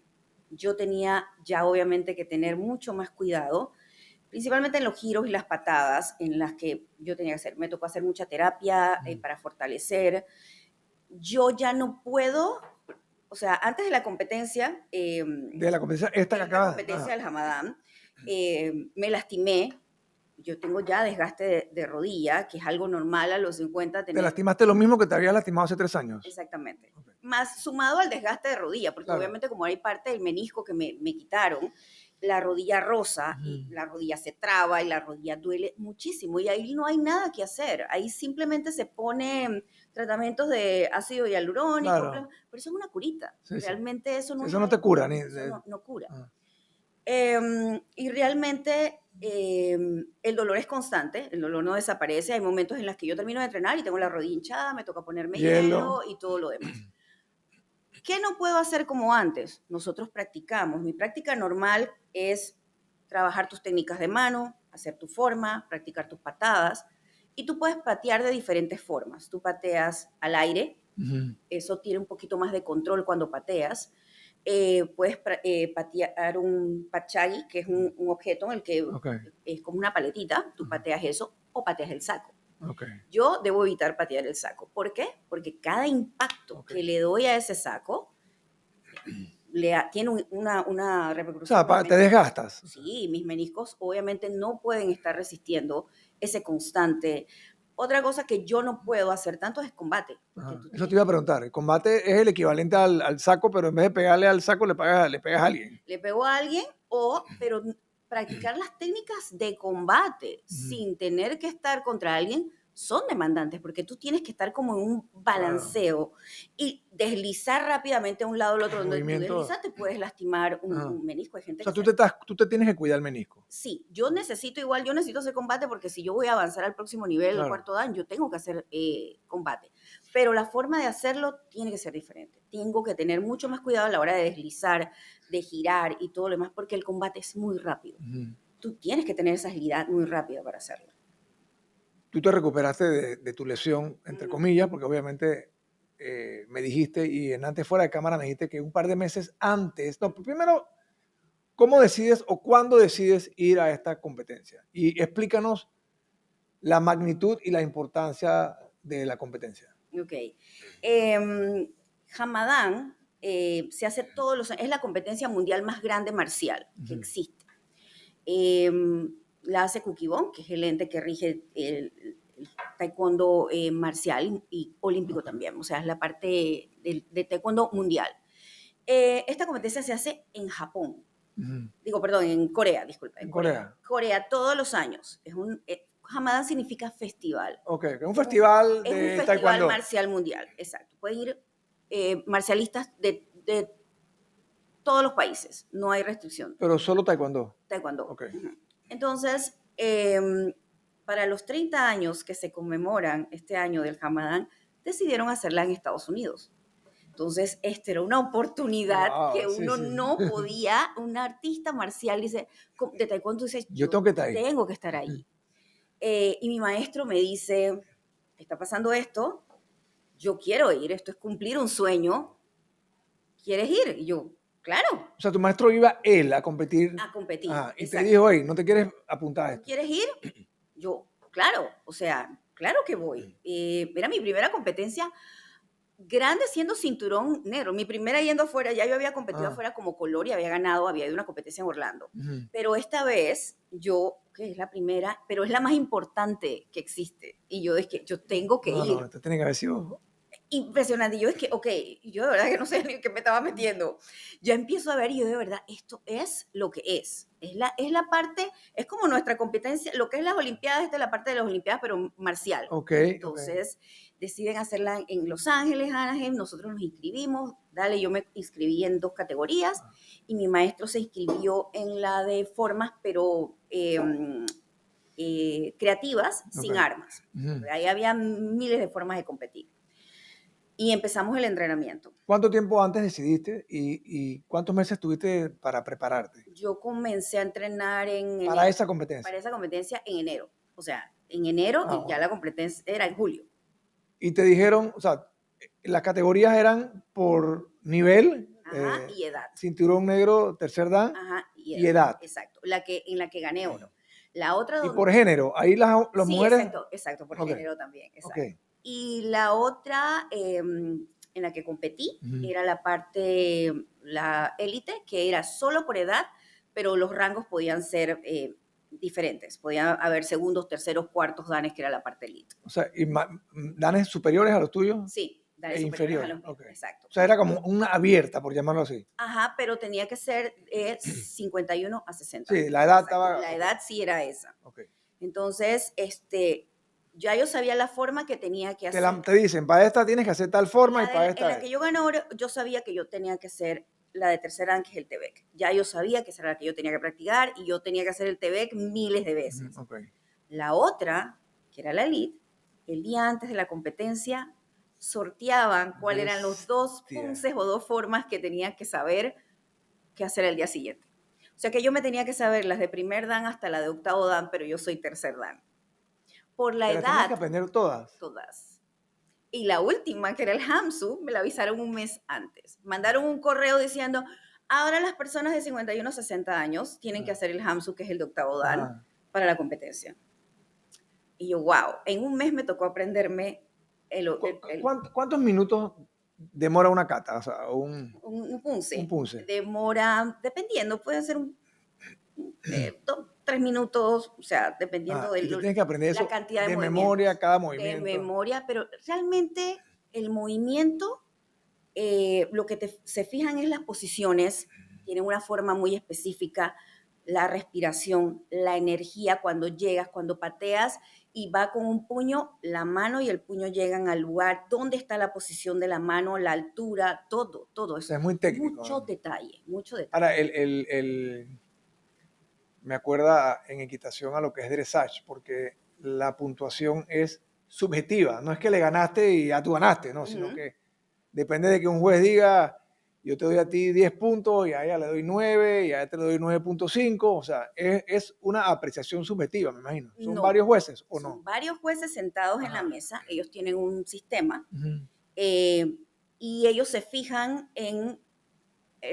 Yo tenía ya obviamente que tener mucho más cuidado, principalmente en los giros y las patadas en las que yo tenía que hacer. Me tocó hacer mucha terapia Mm. para fortalecer. Yo ya no puedo, o sea, antes de la competencia, De la competencia, esta que esta acaba. competencia del Hamadán, me lastimé. Yo tengo ya desgaste de rodilla, que es algo normal a los 50 Te tener. lastimaste lo mismo que te habías lastimado hace 3 años. Exactamente. Ok, Más sumado al desgaste de rodilla, porque claro. obviamente como hay parte del menisco que me quitaron, la rodilla rosa y Ujú. la rodilla se traba y la rodilla duele muchísimo y ahí no hay nada que hacer. Ahí simplemente se ponen tratamientos de ácido hialurónico, pero Claro, eso es una curita. sí, sí. Realmente eso Sí, no es eso no te cura. Ni eso no cura. ah, Y realmente el dolor es constante, el dolor no desaparece. Hay momentos en los que yo termino de entrenar y tengo la rodilla hinchada, me toca ponerme hielo. hielo y todo lo demás. ¿Qué no puedo hacer como antes? Nosotros practicamos. Mi práctica normal es trabajar tus técnicas de mano, hacer tu forma, practicar tus patadas. Y tú puedes patear de diferentes formas. Tú pateas al aire, Ujú. eso tiene un poquito más de control cuando pateas. Puedes patear un pachagi, que es un objeto en el que Ok, es como una paletita, tú ujú, pateas eso o pateas el saco. ok, Yo debo evitar patear el saco. ¿Por qué? Porque cada impacto ok. que le doy a ese saco tiene una O sea, repercusión. te desgastas. O sea, Sí, mis meniscos obviamente no pueden estar resistiendo ese constante. Otra cosa que yo no puedo hacer tanto es combate. Porque Ajá. tú Eso tienes te iba a preguntar. El combate es el equivalente al saco, pero en vez de pegarle al saco, le pegas a alguien. le pego a alguien pero practicar las técnicas de combate Ujú. sin tener que estar contra alguien son demandantes porque tú tienes que estar como en un Claro. balanceo y deslizar rápidamente a un lado o al otro. Donde tú Movimiento. deslizas te puedes lastimar Ajá. un menisco. Hay O gente sea, que se... tú te tienes que cuidar el menisco. Sí, yo necesito hacer combate porque si yo voy a avanzar al próximo nivel, al Claro. cuarto dan, yo tengo que hacer combate. Pero la forma de hacerlo tiene que ser diferente. Tengo que tener mucho más cuidado a la hora de deslizar, de girar y todo lo demás, porque el combate es muy rápido. Ujú. Tú tienes que tener esa agilidad muy rápida para hacerlo. Tú te recuperaste de tu lesión, entre comillas, porque obviamente me dijiste, y en antes fuera de cámara me dijiste que un par de meses antes, no, primero, ¿cómo decides o cuándo decides ir a esta competencia? Y explícanos la magnitud y la importancia de la competencia. Ok. Hamadán se hace todos los años, es la competencia mundial más grande marcial que Ujú. existe. La hace Kukibon, que es el ente que rige el taekwondo marcial y olímpico también, o sea, es la parte de taekwondo mundial. Esta competencia se hace en Japón, Ujú. digo, perdón, en Corea, disculpa, En en Corea. Corea. Corea todos los años. Hamadan significa festival. Ok, que es un festival Es un de festival taekwondo, marcial mundial, exacto. Pueden ir marcialistas de todos los países, no hay restricción. pero solo taekwondo. Taekwondo. Ok. Ujú. Entonces, para los 30 años que se conmemoran este año del Hamadán, decidieron hacerla en Estados Unidos. Entonces, esta era una oportunidad que Wow, sí, uno sí. no podía, un artista marcial dice, de taekwondo dice, Yo yo tengo que estar ahí. tengo que estar ahí. Y mi maestro me dice, está pasando esto, yo quiero ir, esto es cumplir un sueño, ¿quieres ir? Y yo, claro, O sea, tu maestro iba él a competir. a competir, Ajá, y te exacto. dijo, hey, ¿no te quieres apuntar a ¿Tú esto? quieres ir? Yo, claro, o sea, claro que voy. Era mi primera competencia grande siendo cinturón negro. Mi primera yendo afuera, ya yo había competido Ah, afuera como color y había ganado, había ido a una competencia en Orlando. ujú. Pero esta vez yo, que es la primera, pero es la más importante que existe. Y yo es que yo tengo que No, no, ir. esto tiene que haber sido. Impresionante. Y yo es que, ok, yo de verdad que no sé ni qué me estaba metiendo. Ya empiezo a ver y yo de verdad, esto es lo que es. Es la parte, es como nuestra competencia, lo que es las Olimpiadas, esta es la parte de las Olimpiadas, pero marcial. Ok, ok. Entonces, deciden hacerla en Los Ángeles, Anaheim, nosotros nos inscribimos, dale, yo me inscribí en 2 categorías y mi maestro se inscribió en la de formas, pero creativas, Ok. sin armas. Ujú. Ahí había miles de formas de competir. Y empezamos el entrenamiento. ¿Cuánto tiempo antes decidiste y cuántos meses tuviste para prepararte Yo comencé a entrenar en para enero, esa para competencia? esa competencia en enero. O sea, en enero Ah, y ya wow. la competencia era en julio. Y te dijeron, o sea, las categorías eran por nivel, Ajá, y edad. cinturón negro, tercer dan Ajá, y y edad. edad. Exacto. En la que gané oro. La otra Y donde... por género, ahí las Sí, mujeres, exacto, exacto, por ok, género también, ok. exacto. Y la otra en la que competí Ujú. era la parte, la élite, que era solo por edad, pero los rangos podían ser diferentes. Podían haber segundos, terceros, cuartos danes, que era la parte élite. O sea, danes superiores a los tuyos Sí, danes e superiores a inferiores, los míos, ok. exacto. O sea, era como una abierta, por llamarlo así. Ajá, pero tenía que ser 51 a 60 Sí, la años. edad Exacto. estaba, La ok, edad sí era esa. ok. Entonces, ya yo sabía la forma que tenía que hacer. Te dicen, para esta tienes que hacer tal forma y para En esta la que yo gané oro, yo sabía que yo tenía que hacer la de tercer dan, que es el TVEC. Ya yo sabía que esa era la que yo tenía que practicar y yo tenía que hacer el TVEC miles de veces. Ok. La otra, que era la elite, el día antes de la competencia sorteaban cuáles eran los 2 Bestia. punces o 2 formas que tenía que saber qué hacer el día siguiente. O sea que yo me tenía que saber las de primer dan hasta la de octavo dan, pero yo soy tercer dan. Por la Te las tenías que edad, aprender todas. todas. Y la última, que era el Hamsu, me la avisaron un mes antes. Mandaron un correo diciendo, ahora las personas de 51 a 60 años tienen que hacer el Hamsu, que es el de octavo dan, Ajá. para la competencia. Y yo, wow, en un mes me tocó aprenderme ¿Cuántos minutos demora una kata? O sea, un un punce. punce. Demora, dependiendo, puede ser 3 minutos, o sea, dependiendo de Y te tienes que aprender la eso cantidad de de memoria, movimientos. cada De movimiento. memoria, pero realmente el movimiento, lo que se fijan es las posiciones, tienen una forma muy específica, la respiración, la energía cuando llegas, cuando pateas y va con un puño, la mano y el puño llegan al lugar, dónde está la posición de la mano, la altura, todo, todo O eso. sea, es muy técnico, Mucho ¿no? detalle, mucho detalle. Ahora, me acuerda en equitación a lo que es dressage, porque la puntuación es subjetiva. No es que le ganaste y ya tú ganaste, no, sino Ujú. que depende de que un juez diga, yo te doy a ti 10 puntos y a ella le doy 9 y a ella te le doy 9,5. O sea, es una apreciación subjetiva, me imagino. ¿Son No, varios jueces o no? son varios jueces sentados en la Ajá. mesa, ellos tienen un sistema Ujú. eh, y ellos se fijan en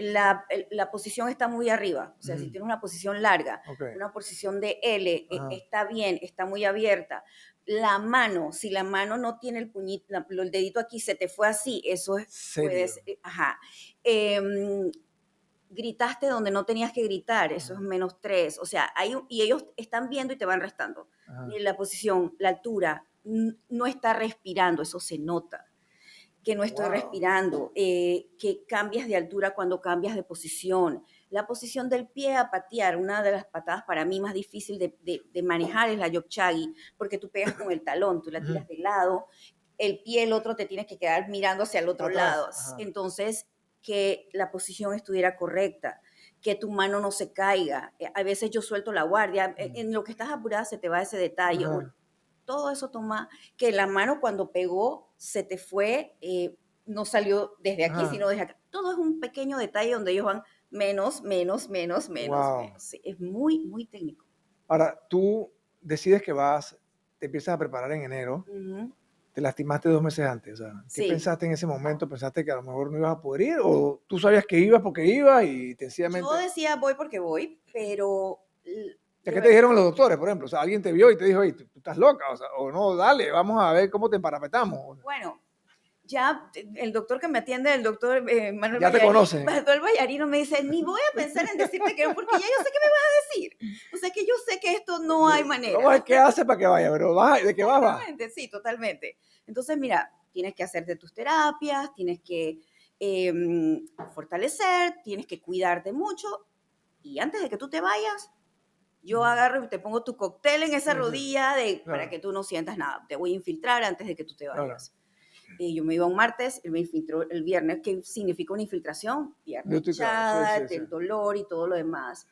la posición está muy arriba, o sea, si Ujú. tienes una posición larga, Ok. una posición de L, Ajá. está bien, está muy abierta. La mano, si la mano no tiene el puñito, el dedito aquí se te fue así, eso es, Serio. puedes, ajá. Em, gritaste donde no tenías que gritar, eso es Ajá. -3, o sea, y ellos están viendo y te van restando. Ajá. Y la posición, la altura, no está respirando, eso se nota que no estoy Wow. respirando, que cambias de altura cuando cambias de posición. La posición del pie a patear, una de las patadas para mí más difícil de manejar es la yopchagi, porque tú pegas con el talón, tú la Ujú. tiras de lado, el pie, el otro te tienes que quedar mirando hacia el otro Para lado. atrás. Ajá. Entonces, que la posición estuviera correcta, que tu mano no se caiga. A veces yo suelto la guardia, Mm. en lo que estás apurada se te va ese detalle, o Ajá. todo eso toma, que la mano cuando pegó se te fue, no salió desde aquí, Ajá. sino desde acá. Todo es un pequeño detalle donde ellos van menos, menos, menos, menos, Wow. menos. Sí, es muy, muy técnico. Ahora, tú decides que vas, te empiezas a preparar en enero, Ujú. te lastimaste 2 meses antes. O sea, ¿qué Sí, pensaste en ese momento? ¿Pensaste que a lo mejor no ibas a poder ir? ¿O tú sabías que ibas porque ibas y yo sencillamente... decía voy porque voy, pero ¿Ya de qué te verdad, dijeron los doctores, por ejemplo? O sea, alguien te vio y te dijo, "Ey, tú estás loca, o sea, o no, dale, vamos a ver cómo te emparapetamos. bueno, ya el doctor que me atiende, el doctor Ya te conocen. Manuel Vallarino me dice, ni voy a pensar en decirte que no, porque ya yo sé qué me vas a decir. O sea que yo sé que esto no hay Vamos a manera. ver qué hace para que vaya, pero de qué vas, va. Exactamente, sí, totalmente. Entonces, mira, tienes que hacerte tus terapias, tienes que fortalecer, tienes que cuidarte mucho y antes de que tú te vayas, yo agarro y te pongo tu cóctel en esa Sí, sí, rodilla para claro, que tú no sientas nada. Te voy a infiltrar antes de que tú te claro. vayas. Yo me iba un martes, él me infiltró el viernes. ¿Qué significa una infiltración? Pierna Yo estoy claro, sí, hinchada, sí, sí. del dolor y todo lo demás.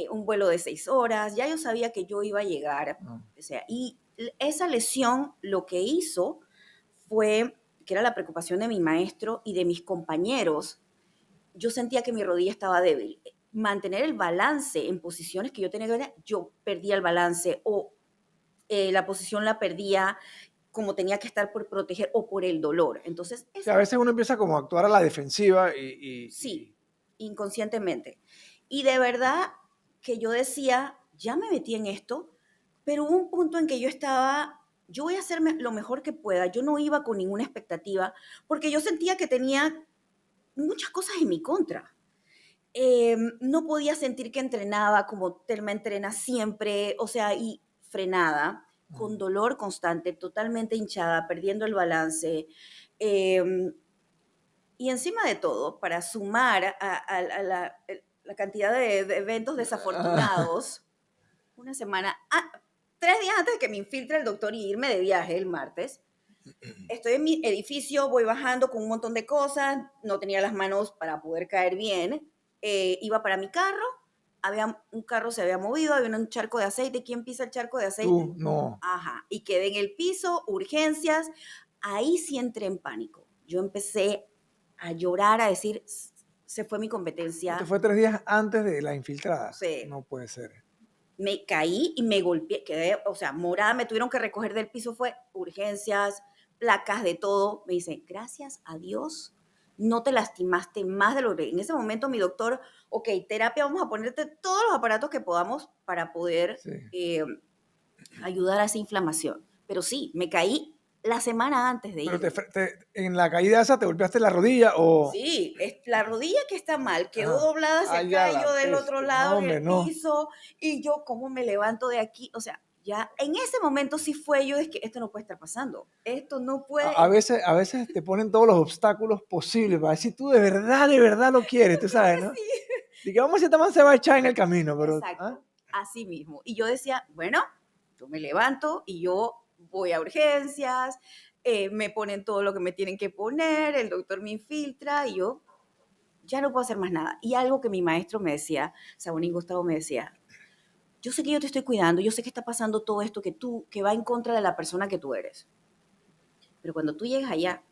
Un vuelo de 6 horas. Ya yo sabía que yo iba a llegar. Ah, O sea, y esa lesión lo que hizo fue, que era la preocupación de mi maestro y de mis compañeros, yo sentía que mi rodilla estaba débil. Mantener el balance en posiciones que yo tenía que ver, yo perdía el balance o la posición la perdía como tenía que estar por proteger o por el dolor. Entonces, sí, a veces uno empieza como a actuar a la defensiva sí, inconscientemente. Y de verdad que yo decía, ya me metí en esto, pero hubo un punto en que yo estaba, yo voy a hacerme lo mejor que pueda. Yo no iba con ninguna expectativa porque yo sentía que tenía muchas cosas en mi contra. No podía sentir que entrenaba como Telma entrena siempre, o sea, y frenada, con dolor constante, totalmente hinchada, perdiendo el balance. Eh, y encima de todo, para sumar a la cantidad de eventos ah, desafortunados, una semana, 3 días antes de que me infiltre el doctor y irme de viaje el martes, estoy en mi edificio, voy bajando con un montón de cosas, no tenía las manos para poder caer bien, iba para mi carro, un carro se había movido, había un charco de aceite, ¿quién pisa el charco de aceite? tú no. Ajá, y quedé en el piso, urgencias, ahí sí entré en pánico. Yo empecé a llorar, a decir, se fue mi Esto competencia, fue 3 días antes de la o infiltrada. sea, No puede ser. me caí y me golpeé, quedé, o sea, morada, me tuvieron que recoger del piso, fue urgencias, placas de todo. Me dice, gracias a Dios, no te lastimaste más de lo que... En ese momento mi doctor, ok, terapia, vamos a ponerte todos los aparatos que podamos para poder Sí. ayudar a esa inflamación. Pero sí, me caí la semana antes de Pero irme. en la caída esa te golpeaste la rodilla o... Sí, es la rodilla que está mal, quedó Ajá. doblada hacia Ah, acá ya y yo la del otro peste. No, lado en hombre, el no. piso, y yo cómo me levanto de aquí, o sea, ya en ese momento sí fue yo, es que esto no puede estar pasando, esto no A puede, veces te ponen todos los obstáculos posibles para ver si tú de verdad lo quieres, tú sabes, ¿no? sí, Y que vamos, si esta man se va a echar en el camino, pero... ¿ah? exacto, así mismo. Y yo decía, bueno, yo me levanto y yo voy a urgencias, me ponen todo lo que me tienen que poner, el doctor me infiltra y yo ya no puedo hacer más nada. Y algo que mi maestro me decía, Sabonín Gustavo me decía, yo sé que yo te estoy cuidando, yo sé que está pasando todo esto que va en contra de la persona que tú eres. Pero cuando tú llegas allá,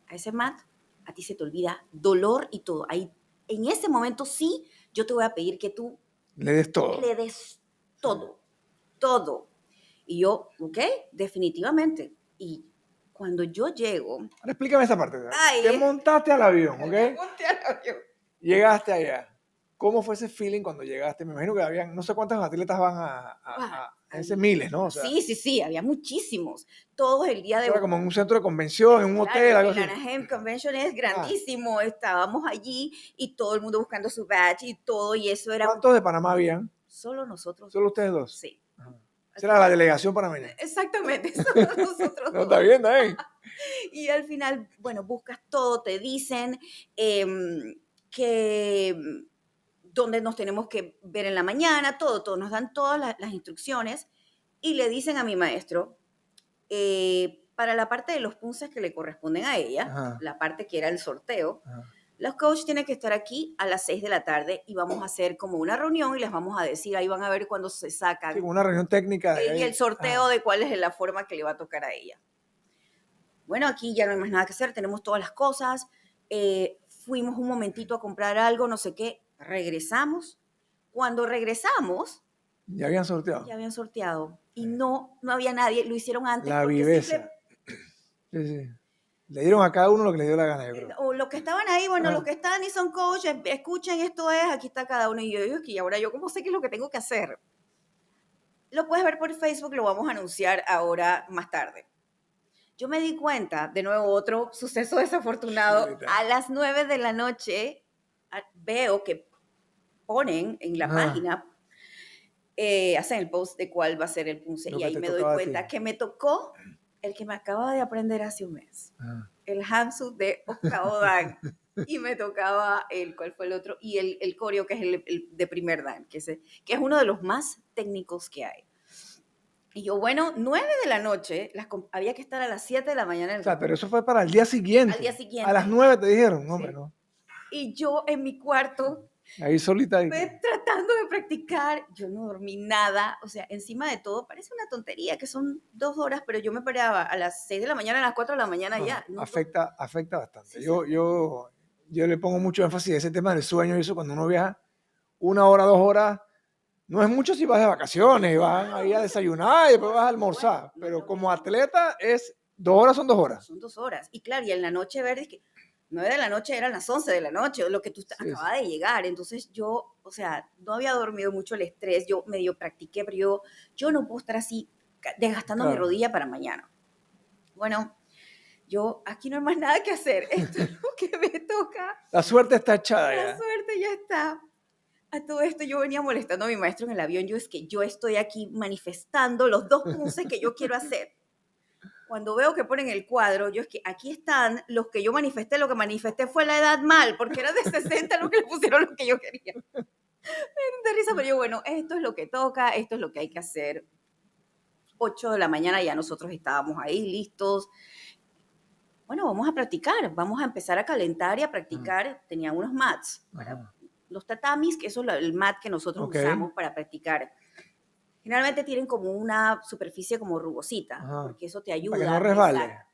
a ese mat, a ti se te olvida dolor y todo. Ahí, en ese momento sí, yo te voy a pedir que tú Le des todo. le des todo, todo. Y yo, ok, definitivamente. Y cuando yo llego, Ahora explícame esa parte. ¿Verdad? Te ay, montaste al avión, ¿ok? me monté al avión. Llegaste allá. ¿Cómo fue ese feeling cuando llegaste? Me imagino que habían, no sé cuántos atletas van Wow, a ese miles, ¿no? O sea, sí, sí, sí, había muchísimos. Todos el día de eso era como en un centro de convención, en un claro, hotel, algo el así. Anaheim Convention es Ah, grandísimo, estábamos allí y todo el mundo buscando su badge y todo, y eso era ¿cuántos de Panamá habían? solo nosotros Solo dos. ustedes dos. Sí. Ajá. Esa Al era la final, delegación panameña. exactamente, solo nosotros No, está dos. bien, está bien. Y al final, bueno, buscas todo, te dicen que dónde nos tenemos que ver en la mañana, todo, todo, nos dan todas las instrucciones y le dicen a mi maestro, para la parte de los punces que le corresponden a ella, Ajá, la parte que era el sorteo, ajá. los coaches tienen que estar aquí a las 6 de la tarde y vamos a hacer como una reunión y les vamos a decir, ahí van a ver cuándo se Sí, sacan como una reunión técnica de y el ahí. sorteo Ajá. de cuál es la forma que le va a tocar a ella. Bueno, aquí ya no hay más nada que hacer, tenemos todas las cosas, fuimos un momentito a comprar algo, no sé qué, regresamos. Cuando regresamos, Ya habían sorteado. ya habían sorteado Sí. y no había nadie, lo hicieron antes La porque viveza. simple, Sí, sí. Le dieron a cada uno lo que le dio la gana, yo creo. o los que estaban ahí, bueno, los Ajá. que están y son coaches, escuchen esto es, aquí está cada uno. Y yo digo, que ahora yo cómo sé qué es lo que tengo que hacer. Lo puedes ver por Facebook, lo vamos a anunciar ahora más tarde. Yo me di cuenta, de nuevo, otro suceso desafortunado, Chuleta. a las 9 de la noche veo que ponen en la Ajá. página, hacen el post de cuál va a ser el punce Lo y que ahí te me doy tocaba a ti. cuenta que me tocó el que me acaba de aprender hace un mes. Ajá. El Hamsu de octavo dan y me tocaba ¿cuál fue el otro? Y el coreo, que es el de primer dan, que es uno de los más técnicos que hay. Y yo, bueno, 9 de la noche, había que estar a las 7 de la mañana en O el sea, pero report. eso fue para el día Al día siguiente. A las siguiente, 9 te dijeron, no, hombre, sí. no. Y yo en mi cuarto, Ahí solita. Ahí. tratando de practicar, yo no dormí nada, o sea, encima de todo, parece una tontería, que son 2 horas, pero yo me paraba a las 6 de la mañana, a las 4 de la mañana No, ya. No, afecta bastante. sí, sí, Yo le pongo mucho énfasis a ese tema del sueño y eso cuando uno viaja 1 hora, 2 horas. No es mucho si vas de vacaciones y vas ahí a desayunar y después vas a almorzar, no es pero lo como mismo. atleta es 2 horas, son 2 horas. Son 2 horas. Y claro, y en la noche verde es que 9 de la noche eran las 11 de la noche, lo que tú Sí, sí. acabas de llegar. Entonces yo, o sea, no había dormido mucho el estrés, yo medio practiqué, pero yo no puedo estar así desgastando mi Claro. rodilla para mañana. Bueno, yo aquí no hay más nada que hacer, esto es lo que me toca, La suerte está echada la ya. suerte ya está. A todo esto yo venía molestando a mi maestro en el avión, yo es que yo estoy aquí manifestando los 2 punces que yo quiero hacer. Cuando veo que ponen el cuadro, yo es que aquí están los que yo manifesté, lo que manifesté fue la edad mal, porque era de 60 lo que le pusieron lo que yo quería. De risa, pero yo, bueno, esto es lo que toca, esto es lo que hay que hacer. 8 de la mañana ya nosotros estábamos ahí listos. Bueno, vamos a practicar, vamos a empezar a calentar y a practicar. Tenían unos mats para Ajá. los tatamis, que eso es el mat que nosotros Ok. usamos para practicar. Generalmente tienen como una superficie como rugosita, Ajá. porque eso te Para que no ayuda. resbale. Exacto.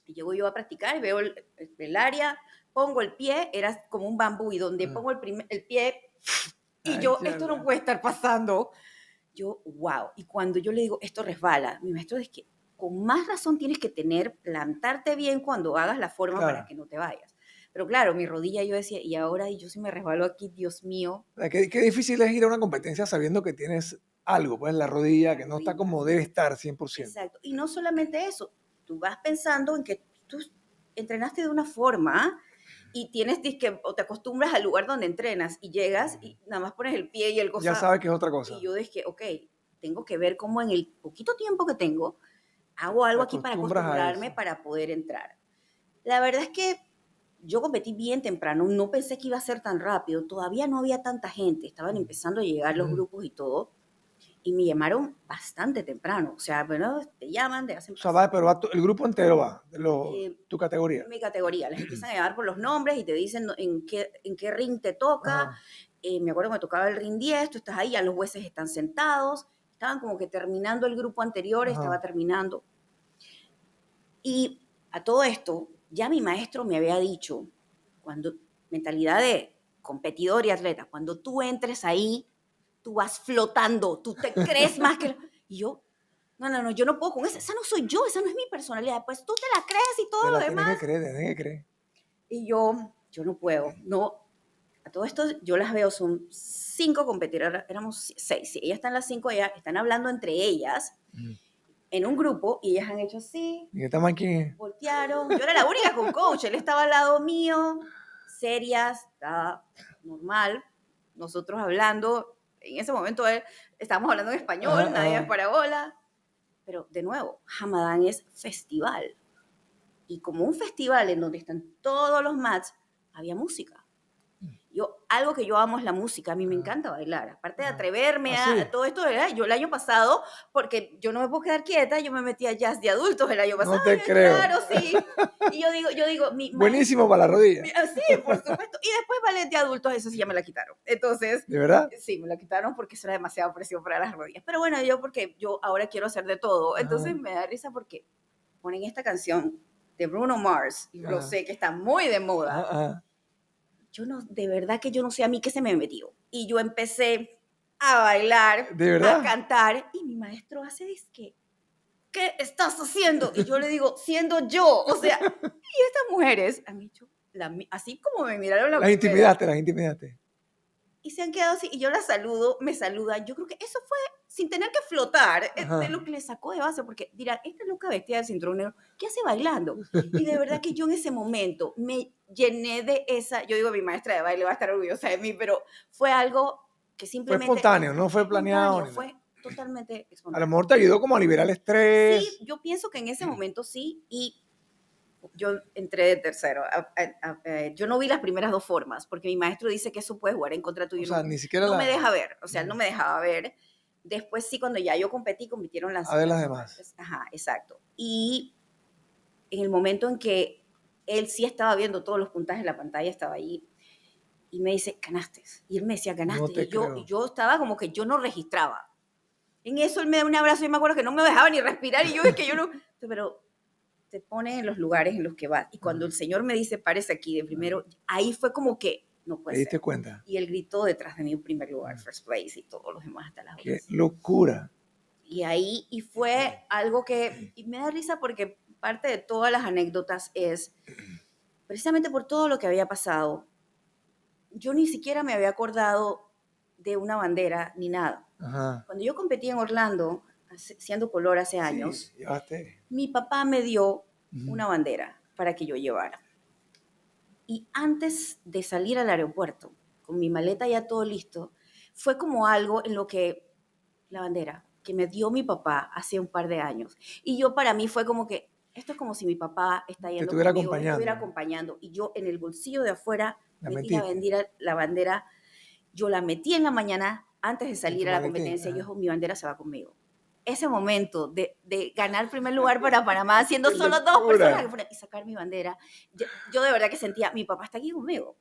Y llego yo a practicar, veo el área, pongo el pie, era como un bambú, y donde Ajá. pongo el pie, y Ay, yo, esto no charla. puede estar pasando. Yo, wow. Y cuando yo le digo, esto resbala, mi maestro dice que con más razón tienes que plantarte bien cuando hagas la forma para Claro. que no te vayas. Pero claro, mi rodilla yo decía, y ahora y yo si me resbalo aquí, Dios mío, O sea, qué difícil es ir a una competencia sabiendo que tienes algo, pues en la rodilla, la que no está rodilla. como debe estar 100%. Exacto. Y no solamente eso, tú vas pensando en que tú entrenaste de una forma y tienes disque, o te acostumbras al lugar donde entrenas y llegas y nada más pones el pie y el Ya cosa. sabes que es otra cosa. Y yo dije, ok, tengo que ver cómo en el poquito tiempo que tengo hago algo aquí para acostumbras a acostumbrarme eso. para poder entrar. La verdad es que yo competí bien temprano, no pensé que iba a ser tan rápido, todavía no había tanta gente, estaban empezando a llegar los grupos y todo, y me llamaron bastante temprano, o sea, bueno, te llaman, te hacen O sea, pasar. va, pero va el grupo entero va, Eh, tu categoría. Mi categoría, les empiezan a llamar por los nombres y te dicen en qué ring te toca. Ajá. Me acuerdo que me tocaba el ring 10, tú estás ahí, ya los jueces están sentados, estaban como que terminando el grupo anterior, estaba Ajá. terminando. Y a todo esto, ya mi maestro me había dicho, cuando, mentalidad de competidor y atleta, cuando tú entres ahí, tú vas flotando, tú te crees más que... Y yo, no, yo no puedo con eso, esa no soy yo, esa no es mi personalidad, pues tú te la crees y todo Te lo la tienes que demás. creer, tienes que creer. Y yo no puedo, no. A todo esto yo las veo, son 5 competidoras, éramos 6, sí, ellas están las 5, ellas están hablando entre ellas en un grupo y ellas han hecho así, ¿Y esta máquina? voltearon. Yo era la única con coach, él estaba al lado mío, serias, estaba normal, nosotros hablando, en ese momento estábamos hablando en español, Ajá, nadie ajá. me parabola, pero de nuevo, Hamadán es festival, y como un festival en donde están todos los mats, había música. Algo que yo amo es la música, a mí me encanta bailar, aparte de atreverme ¿Ah, sí? a todo esto, ¿verdad? Yo el año pasado, porque yo no me puedo quedar quieta, yo me metí a jazz de adultos el año pasado, No te yo, creo. claro, sí, y yo digo, mi Buenísimo maestro, para la rodilla. sí, por supuesto, y después ballet de adultos, eso sí ya me la quitaron, entonces, ¿De verdad? sí, me la quitaron porque eso era demasiado presión para las rodillas, pero bueno, porque yo ahora quiero hacer de todo, entonces Ajá, me da risa porque ponen esta canción de Bruno Mars, y lo ajá, sé que está muy de moda, ajá. yo no, de verdad que yo no sé a mí qué se me metió. Y yo empecé a bailar, ¿De a verdad? cantar, y mi maestro hace disque, ¿qué estás haciendo? Y yo le digo, siendo yo. O sea, y estas mujeres han hecho, así como me miraron la primera, Las intimidaste. y se han quedado así, y yo las saludo, me saludan. Yo creo que eso fue sin tener que flotar, de Ajá. lo que le sacó de base, porque dirán, esta loca vestida de cinturón negro, ¿qué hace bailando? Y de verdad que yo en ese momento me llené de esa, yo digo, mi maestra de baile va a estar orgullosa de mí, pero fue algo que Fue simplemente espontáneo, no fue fue planeado espontáneo, ni nada. fue totalmente A lo espontáneo. mejor te ayudó como a liberar el Sí, estrés. yo pienso que en ese momento sí, y yo entré de tercero. Yo no vi las primeras 2 formas, porque mi maestro dice que eso puede jugar en contra O tuyo. sea, No, ni siquiera no me la... deja ver, o sea, él no me dejaba ver. Después sí, cuando ya yo competí, compitieron A ver las demás. Ajá, exacto. Y en el momento en que él sí estaba viendo todos los puntajes en la pantalla, estaba ahí, y me dice, ganaste. Y él me decía, No ganaste. te Y creo. yo estaba como que yo no registraba. En eso él me da un abrazo y me acuerdo que no me dejaba ni respirar y yo es que yo no... Pero te pone en los lugares en los que vas. Y cuando el Señor me dice, párese aquí de primero, ahí fue como que, no ¿Te puede diste ser. cuenta? Y él gritó detrás de mí en primer lugar, first place, y todos los demás hasta las Qué otras. locura. Y ahí, y fue algo que, y me da risa porque parte de todas las anécdotas es, precisamente por todo lo que había pasado, yo ni siquiera me había acordado de una bandera ni nada. Ajá. Cuando yo competí en Orlando, siendo color hace Sí, años, llevaste. mi papá me dio una bandera para que yo llevara. Y antes de salir al aeropuerto, con mi maleta ya todo listo, fue como algo en lo que la bandera que me dio mi papá hace un par de años. Y yo para mí fue como que, esto es como si mi papá está Te yendo estuviera conmigo, me estuviera acompañando. acompañando. Y yo en el bolsillo de afuera La metí metiste. la bandera, yo la metí en la mañana antes de En tu salir a la maletín. competencia, Ajá. yo, mi bandera se va conmigo. Ese momento de ganar primer lugar para Panamá, siendo ¡Qué solo 2 personas locura! y sacar mi bandera, yo de verdad que sentía, mi papá está aquí conmigo.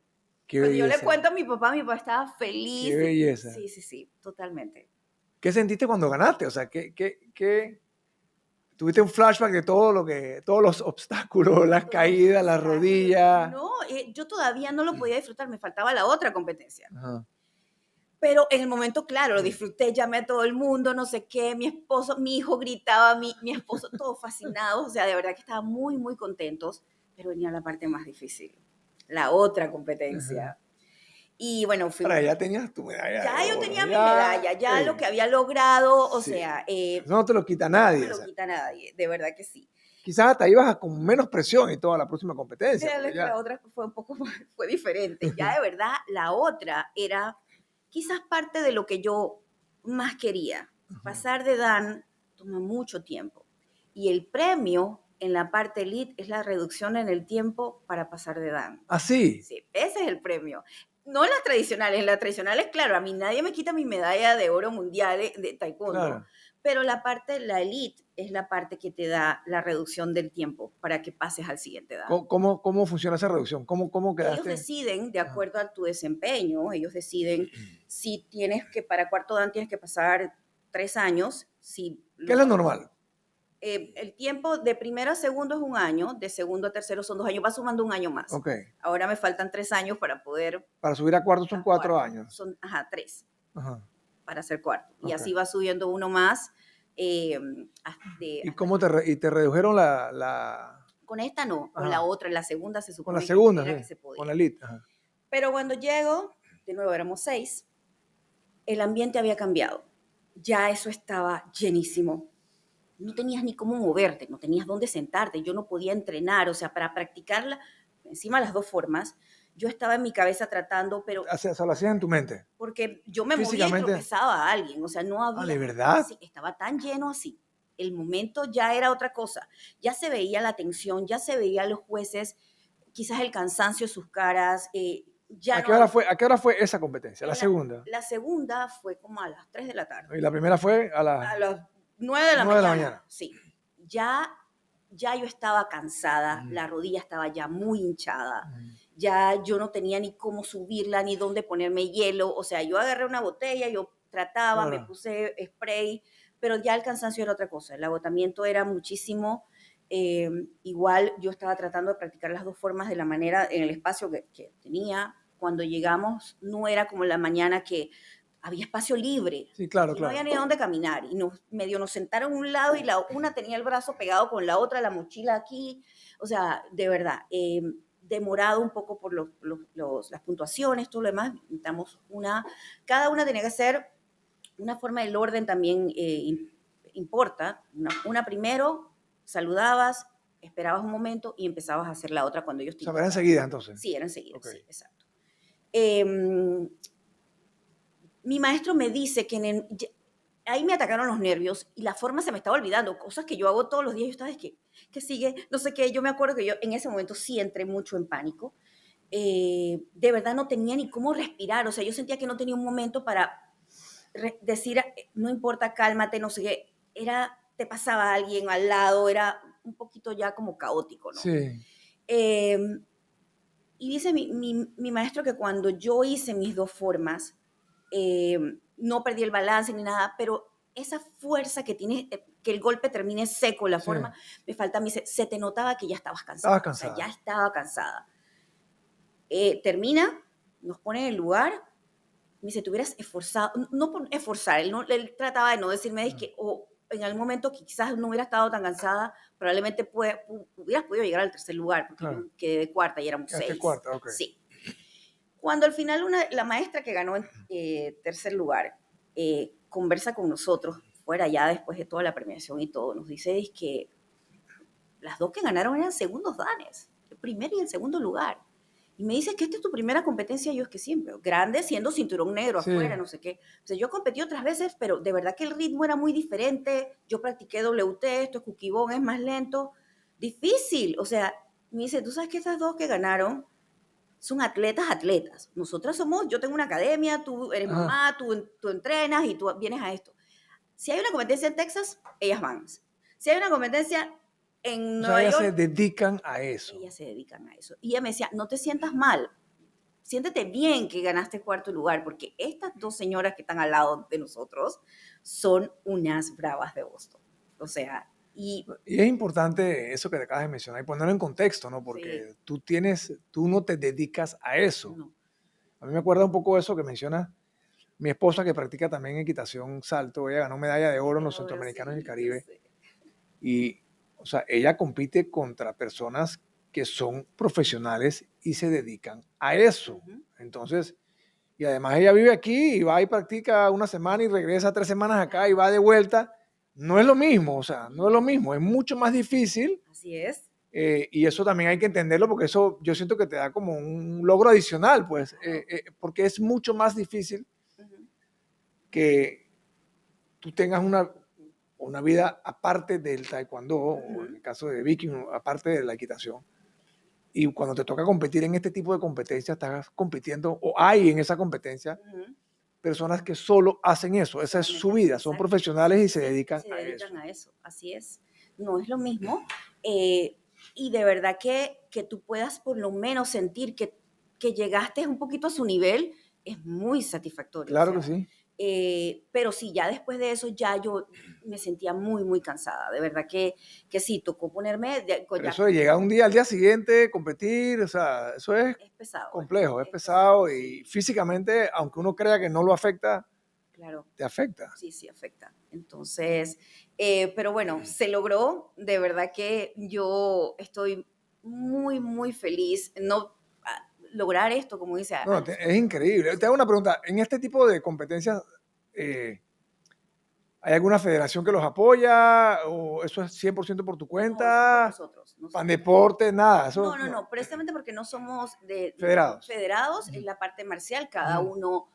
¡Qué Cuando yo le belleza! cuento a mi papá estaba ¡Qué feliz. belleza! Sí, sí, sí, totalmente. ¿Qué sentiste cuando ganaste? O sea, ¿qué? Tuviste un flashback de todo lo que, todos los obstáculos, las Todos los caídas, las obstáculos. rodillas. No, yo todavía no lo podía disfrutar, me faltaba la otra competencia. Ajá. Pero en el momento, claro, lo disfruté, llamé a todo el mundo, no sé qué, mi esposo, mi hijo gritaba, mi esposo, todos fascinados, o sea, de verdad que estaban muy, muy contentos, pero venía la parte más difícil, la otra competencia. Ajá. Y bueno, Ahora, ya tenías tu medalla ya de yo oro. tenía mi Ya, medalla, ya lo que había logrado, o sí. sea, Eso no te lo quita no me nadie. O lo sea, quita nadie, de verdad que sí. quizás hasta ibas con menos presión y toda la próxima competencia. Fíjate Porque que ya, la otra fue un poco fue diferente. Ya de verdad, la otra era quizás parte de lo que yo más quería. Pasar de Dan toma mucho tiempo. Y el premio en la parte elite es la reducción en el tiempo para pasar de Dan. así, Sí, ese es el premio. No en las tradicionales, claro, a mí nadie me quita mi medalla de oro mundial de taekwondo, claro. pero la elite, es la parte que te da la reducción del tiempo para que pases al siguiente dan. ¿Cómo funciona esa reducción? ¿Cómo Ellos quedaste? deciden, de Ajá. acuerdo a tu desempeño, ellos deciden si tienes que, para cuarto dan tienes que pasar 3 años, si ¿Qué es lo normal? el tiempo de primero a segundo es un año, de segundo a tercero son 2 años, va sumando un año más. Ok. Ahora me faltan 3 años para poder Para subir a cuarto son a 4 cuarto. años. Son, ajá, 3 Ajá. para ser cuarto. Y Ok. así va subiendo uno más. ¿Y Hasta y te redujeron con esta no, con la ajá, otra, la segunda se con la supone que segunda, era que sí, se con podía. la elite? Ajá. Pero cuando llego, de nuevo éramos 6, el ambiente había cambiado. Ya eso estaba llenísimo. No tenías ni cómo moverte, no tenías dónde sentarte, yo no podía entrenar, o sea, para practicarla, encima las dos formas, yo estaba en mi cabeza tratando, pero O sea, lo hacías en tu mente. porque yo me movía y Físicamente. tropezaba a alguien, o sea, no Ah, ¿de había, verdad? sí, estaba tan lleno así. El momento ya era otra cosa, ya se veía la tensión, ya se veía a los jueces, quizás el cansancio en sus caras, ya no había. A qué hora fue esa competencia? La En segunda. la segunda fue como a las 3 de la tarde. Y la primera fue a las A las 9 de la 9 de la mañana, mañana. sí. Ya, ya yo estaba cansada, la rodilla estaba ya muy hinchada, ya yo no tenía ni cómo subirla, ni dónde ponerme hielo, o sea, yo agarré una botella, yo trataba, me Claro. puse spray, pero ya el cansancio era otra cosa, el agotamiento era muchísimo. Igual yo estaba tratando de practicar las dos formas de la manera, en el espacio que tenía. Cuando llegamos no era como la mañana que había espacio libre. Sí, claro, Aquí no había claro. ni a dónde caminar. Y medio nos sentaron a un lado y la una tenía el brazo pegado con la otra, la mochila aquí. O sea, de verdad, demorado un poco por las puntuaciones, todo lo demás. Necesitamos cada una tenía que ser una forma del orden también importa. Una primero, saludabas, esperabas un momento y empezabas a hacer la otra cuando ellos O te sea, era indicaban. enseguida entonces. Sí, era enseguida, Ok. sí, exacto. Mi maestro me dice que ahí me atacaron los nervios y la forma se me estaba olvidando, cosas que yo hago todos los días. Yo estaba, que sigue, no sé qué. Yo me acuerdo que yo en ese momento sí entré mucho en pánico. De verdad no tenía ni cómo respirar, o sea, yo sentía que no tenía un momento para decir, no importa, cálmate, no sé qué. Te pasaba alguien al lado, era un poquito ya como caótico, ¿no? Sí. Eh, y dice mi maestro que cuando yo hice mis dos formas, no perdí el balance ni nada, pero esa fuerza que tiene, que el golpe termine seco, la Sí. forma, me falta, me dice, se te notaba que ya estabas cansada. Estabas O sea, ya cansada. estaba cansada. Termina, nos pone en el lugar, me dice, te hubieras esforzado, no por esforzar, él trataba de no decirme, es que, o en algún momento que quizás no hubiera estado tan cansada, probablemente hubieras podido llegar al tercer lugar, porque Claro. yo quedé de cuarta y éramos Quedaste 6. cuarta, ok. Sí. Cuando al final la maestra que ganó en tercer lugar conversa con nosotros, fuera ya después de toda la premiación y todo, nos dice es que las dos que ganaron eran segundos danes, el primer y el segundo lugar. Y me dice que esta es tu primera competencia. Yo es que siempre, grande, siendo cinturón negro Sí. afuera, no sé qué. O sea, yo competí otras veces, pero de verdad que el ritmo era muy diferente. Yo practiqué WT, esto es cuquibón, es más lento. Difícil. O sea, me dice, tú sabes que estas dos que ganaron son atletas. Nosotras somos, yo tengo una academia, tú eres Ajá. mamá, tú entrenas y tú vienes a esto. Si hay una competencia en Texas, ellas van. Si hay una competencia en O sea, Nueva ellas se York, dedican a eso. ellas se dedican a eso. Y ella me decía, no te sientas mal, siéntete bien que ganaste cuarto lugar, porque estas dos señoras que están al lado de nosotros son unas bravas de Boston. O sea, Y es importante eso que te acabas de mencionar y ponerlo en contexto, ¿no? Porque tú no te dedicas a eso. no. A mí me acuerda un poco eso que menciona mi esposa, que practica también equitación salto. Ella ganó medalla de oro en los Centroamericanos y el Caribe. Y, o sea, ella compite contra personas que son profesionales y se dedican a eso. Entonces, y además ella vive aquí y va y practica una semana y regresa 3 semanas acá y va de vuelta. no es lo mismo, o sea, no es lo mismo, es mucho más difícil. Así es. Y eso también hay que entenderlo porque eso yo siento que te da como un logro adicional, pues, Claro. porque es mucho más difícil Ujú, que tú tengas una vida aparte del taekwondo, o en ujú, el caso de Viking, aparte de la equitación. Y cuando te toca competir en este tipo de competencias, estás compitiendo, o hay en esa competencia, ujú. personas que solo hacen eso, esa es su Solamente vida, son exacto. profesionales y se Sí, dedican se a dedican eso. a eso, así es. No es lo mismo. eh, y de verdad que tú puedas por lo menos sentir que llegaste un poquito a su nivel, es muy satisfactorio. O Claro que sea, sí. pero sí, ya después de eso ya yo me sentía muy, muy cansada. De verdad que sí, tocó ponerme, Pero ya eso de llegar un día al día siguiente, competir, o sea, eso es es pesado, complejo, es es pesado, pesado y sí, físicamente, aunque uno crea que no lo afecta, claro. te afecta. Sí, sí, afecta. Entonces, pero bueno, se logró. De verdad que yo estoy muy, muy feliz. No lograr esto, como dice, No, los es increíble. Te hago una pregunta, en este tipo de competencias, eh, ¿hay alguna federación que los apoya o eso es 100% por tu no, eso es por cuenta? nosotros. Pandeporte, nada, No, eso no, no. no, precisamente porque no somos Federados. federados, es Ujú, la parte marcial, cada ujú, uno,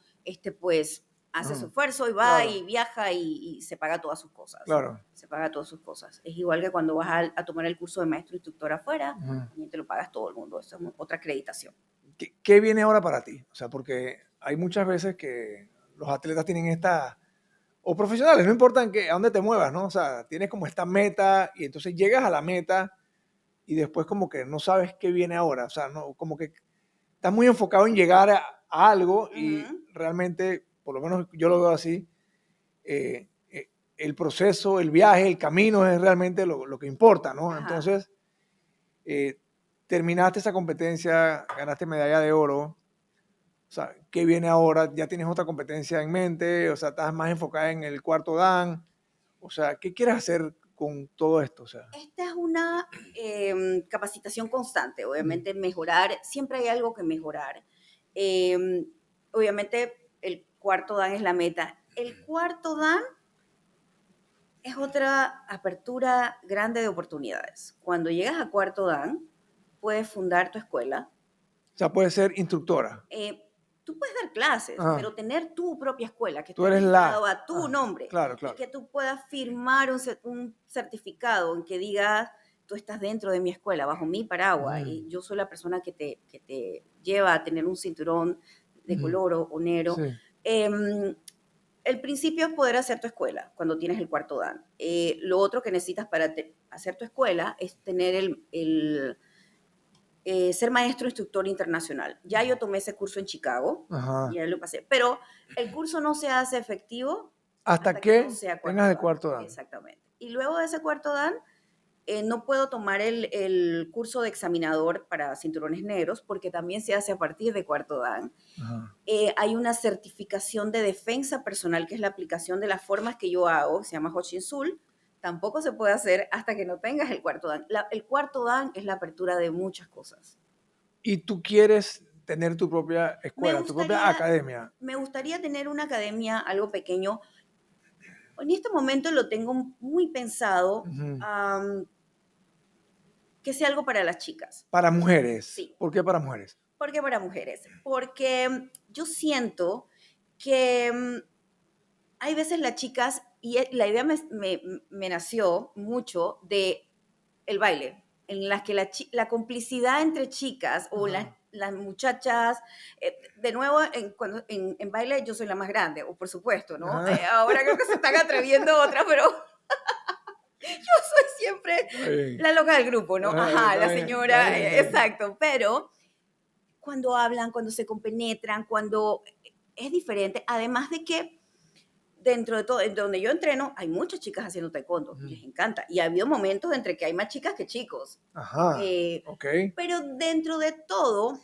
pues, hace su ujú. esfuerzo y va Claro, y viaja y se paga todas sus cosas. claro. Se paga todas sus cosas. Es igual que cuando vas a tomar el curso de maestro instructor afuera, Ujú. también te lo pagas todo el mundo. Eso es otra acreditación. ¿Qué viene ahora para ti? O sea, porque hay muchas veces que los atletas tienen esta, o profesionales, no importa a dónde te muevas, ¿no? O sea, tienes como esta meta y entonces llegas a la meta y después como que no sabes qué viene ahora. O sea, no, como que estás muy enfocado en llegar a algo y Ujú, realmente, por lo menos yo lo veo así, el proceso, el viaje, el camino es realmente lo que importa, ¿no? ajá. Entonces, eh, terminaste esa competencia, ganaste medalla de oro. O sea, ¿qué viene ahora? ¿Ya tienes otra competencia en mente? O sea, ¿estás más enfocada en el cuarto dan? O sea, ¿qué quieres hacer con todo esto? O sea, Esta es una capacitación constante, mm, obviamente mejorar, siempre hay algo que mejorar. Em, Obviamente el cuarto dan es la meta. El cuarto dan es otra apertura grande de oportunidades. Cuando llegas a cuarto dan, puedes fundar tu escuela. o sea, puedes ser instructora. Tú puedes dar clases, Ah, pero tener tu propia escuela que tú esté eres registrado la. a tu Ah, nombre claro, y claro. que tú puedas firmar un certificado en que diga, tú estás dentro de mi escuela, bajo mi paraguas, Ujú, y yo soy la persona que te lleva a tener un cinturón de ujú, color o negro. sí. Em, el principio es poder hacer tu escuela cuando tienes el cuarto dan. Lo otro que necesitas para hacer tu escuela es tener ser maestro instructor internacional. Ya yo tomé ese curso en Chicago, Ajá. ya lo pasé, pero el curso no se hace efectivo Hasta hasta que no que sea tengas cuarto el dan. cuarto dan. Exactamente. Y luego de ese cuarto dan, no puedo tomar el curso de examinador para cinturones negros porque también se hace a partir de cuarto dan. Ajá. Hay una certificación de defensa personal, que es la aplicación de las formas que yo hago, que se llama Hoshinsul. Tampoco se puede hacer hasta que no tengas el cuarto dan. El cuarto dan es la apertura de muchas cosas. Y tú quieres tener tu propia Me escuela, tu propia gustaría, academia. me gustaría tener una academia, algo pequeño. En este momento lo tengo muy pensado, Ujú. que sea algo para las chicas. Para mujeres. Sí. ¿Por qué para mujeres? ¿Por qué para mujeres? Porque yo siento que hay veces las chicas, y la idea me nació mucho de el baile, en las que la complicidad entre chicas o Ajá. las muchachas, de nuevo, cuando, en baile yo soy la más grande, o por supuesto, ¿no? Ajá. Ahora creo que se están atreviendo otras, pero yo soy siempre Está bien. la loca del grupo, ¿no? Ajá, Ajá, está la bien, está señora, bien, está bien. exacto, pero cuando hablan, cuando se compenetran, cuando es diferente, además de que dentro de todo, en donde yo entreno, hay muchas chicas haciendo taekwondo y Ujú. les encanta. Y ha habido momentos entre que hay más chicas que chicos. Ajá, Eh, ok. pero dentro de todo,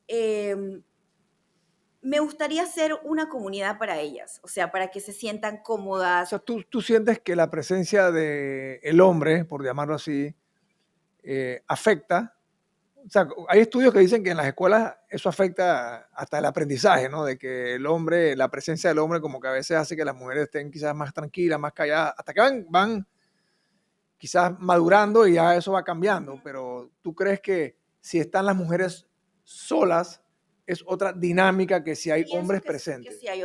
eh, me gustaría ser una comunidad para ellas, o sea, para que se sientan O cómodas. sea, tú sientes que la presencia del hombre, por llamarlo así, afecta. O sea, hay estudios que dicen que en las escuelas eso afecta hasta el aprendizaje, ¿no? De que el hombre, la presencia del hombre como que a veces hace que las mujeres estén quizás más tranquilas, más calladas, hasta que van quizás madurando y ya eso va cambiando. Pero ¿tú crees que si están las mujeres solas es otra dinámica que si hay Pienso hombres que presentes? sí hay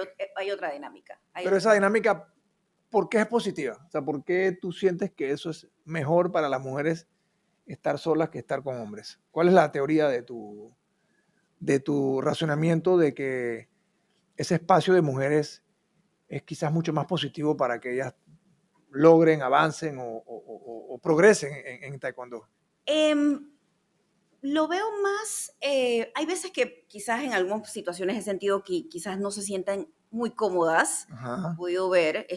otra dinámica. Pero esa dinámica, ¿por qué es positiva? O sea, ¿por qué tú sientes que eso es mejor para las mujeres estar solas que estar con hombres? ¿Cuál es la teoría de tu razonamiento de que ese espacio de mujeres es quizás mucho más positivo para que ellas logren, avancen o progresen en taekwondo? Em, lo veo más, hay veces que quizás en algunas situaciones he sentido que quizás no se sientan muy cómodas, he Ajá, podido ver,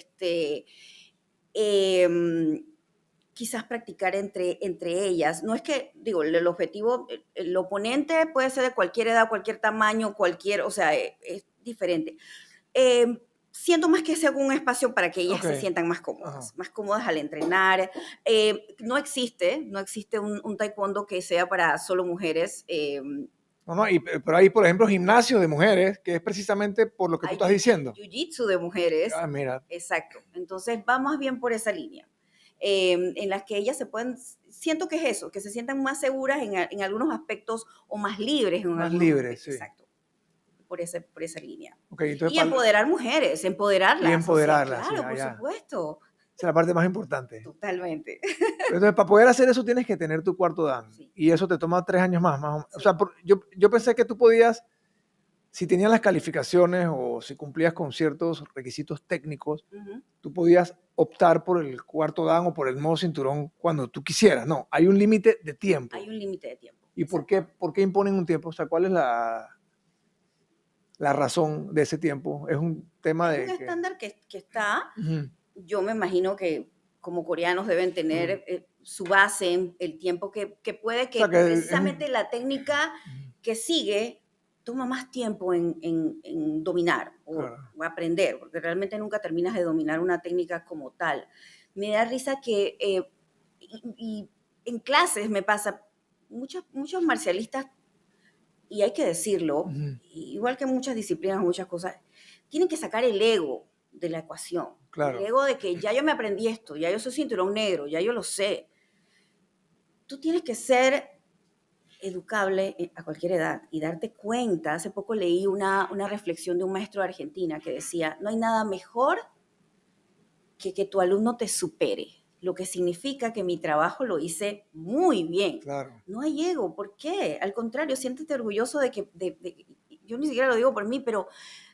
em, quizás practicar entre ellas. No es que, digo, el objetivo, el oponente puede ser de cualquier edad, cualquier tamaño, cualquier, o sea, es diferente. Eh, Siento más que sea un espacio para que ellas ok. se sientan Ajá. más cómodas al entrenar. No existe un taekwondo que sea para solo mujeres. No, no, pero hay, por ejemplo, gimnasios de mujeres, que es precisamente por lo que tú Hay estás diciendo. jiu-jitsu de mujeres, Ah, mira, exacto. Entonces va más bien por esa línea, en las que ellas se pueden, siento que es eso, que se sientan más seguras en algunos aspectos o más libres en más algunos libre, aspectos, sí. exacto, por esa línea. Ok, entonces, Y empoderar mujeres, y empoderarlas, o sea, empoderarlas, sí, claro, por allá. supuesto, Esa es la parte más importante. totalmente. Pero entonces, para poder hacer eso tienes que tener tu cuarto dan. Sí, Y eso te toma 3 años más o menos. O sí. sea, yo pensé que tú podías, si tenías las calificaciones o si cumplías con ciertos requisitos técnicos, Ujú. tú podías optar por el cuarto dan o por el modo cinturón cuando tú quisieras. No, hay un límite de tiempo. Hay un límite de tiempo, ¿Y exacto. por qué imponen un tiempo? O sea, ¿cuál es la razón de ese tiempo? Es un tema Hay un de que... estándar que está. Ujú, Yo me imagino que como coreanos deben tener ujú. su base en el tiempo que puede O sea, que que es precisamente la técnica ujú, que sigue toma más tiempo en dominar claro. o aprender, porque realmente nunca terminas de dominar una técnica como tal. Me da risa que, y en clases me pasa, muchos marcialistas, y hay que decirlo, Ujú, igual que muchas disciplinas, muchas cosas, tienen que sacar el ego de la ecuación. El claro. ego de que ya yo me aprendí esto, ya yo soy cinturón negro, ya yo lo sé. Tú tienes que ser educable a cualquier edad y darte cuenta. Hace poco leí una reflexión de un maestro de Argentina que decía, no hay nada mejor que tu alumno te supere, lo que significa que mi trabajo lo hice muy bien. Claro. No hay ego, ¿por qué? Al contrario, siéntete orgulloso de que, yo ni siquiera lo digo por mí, pero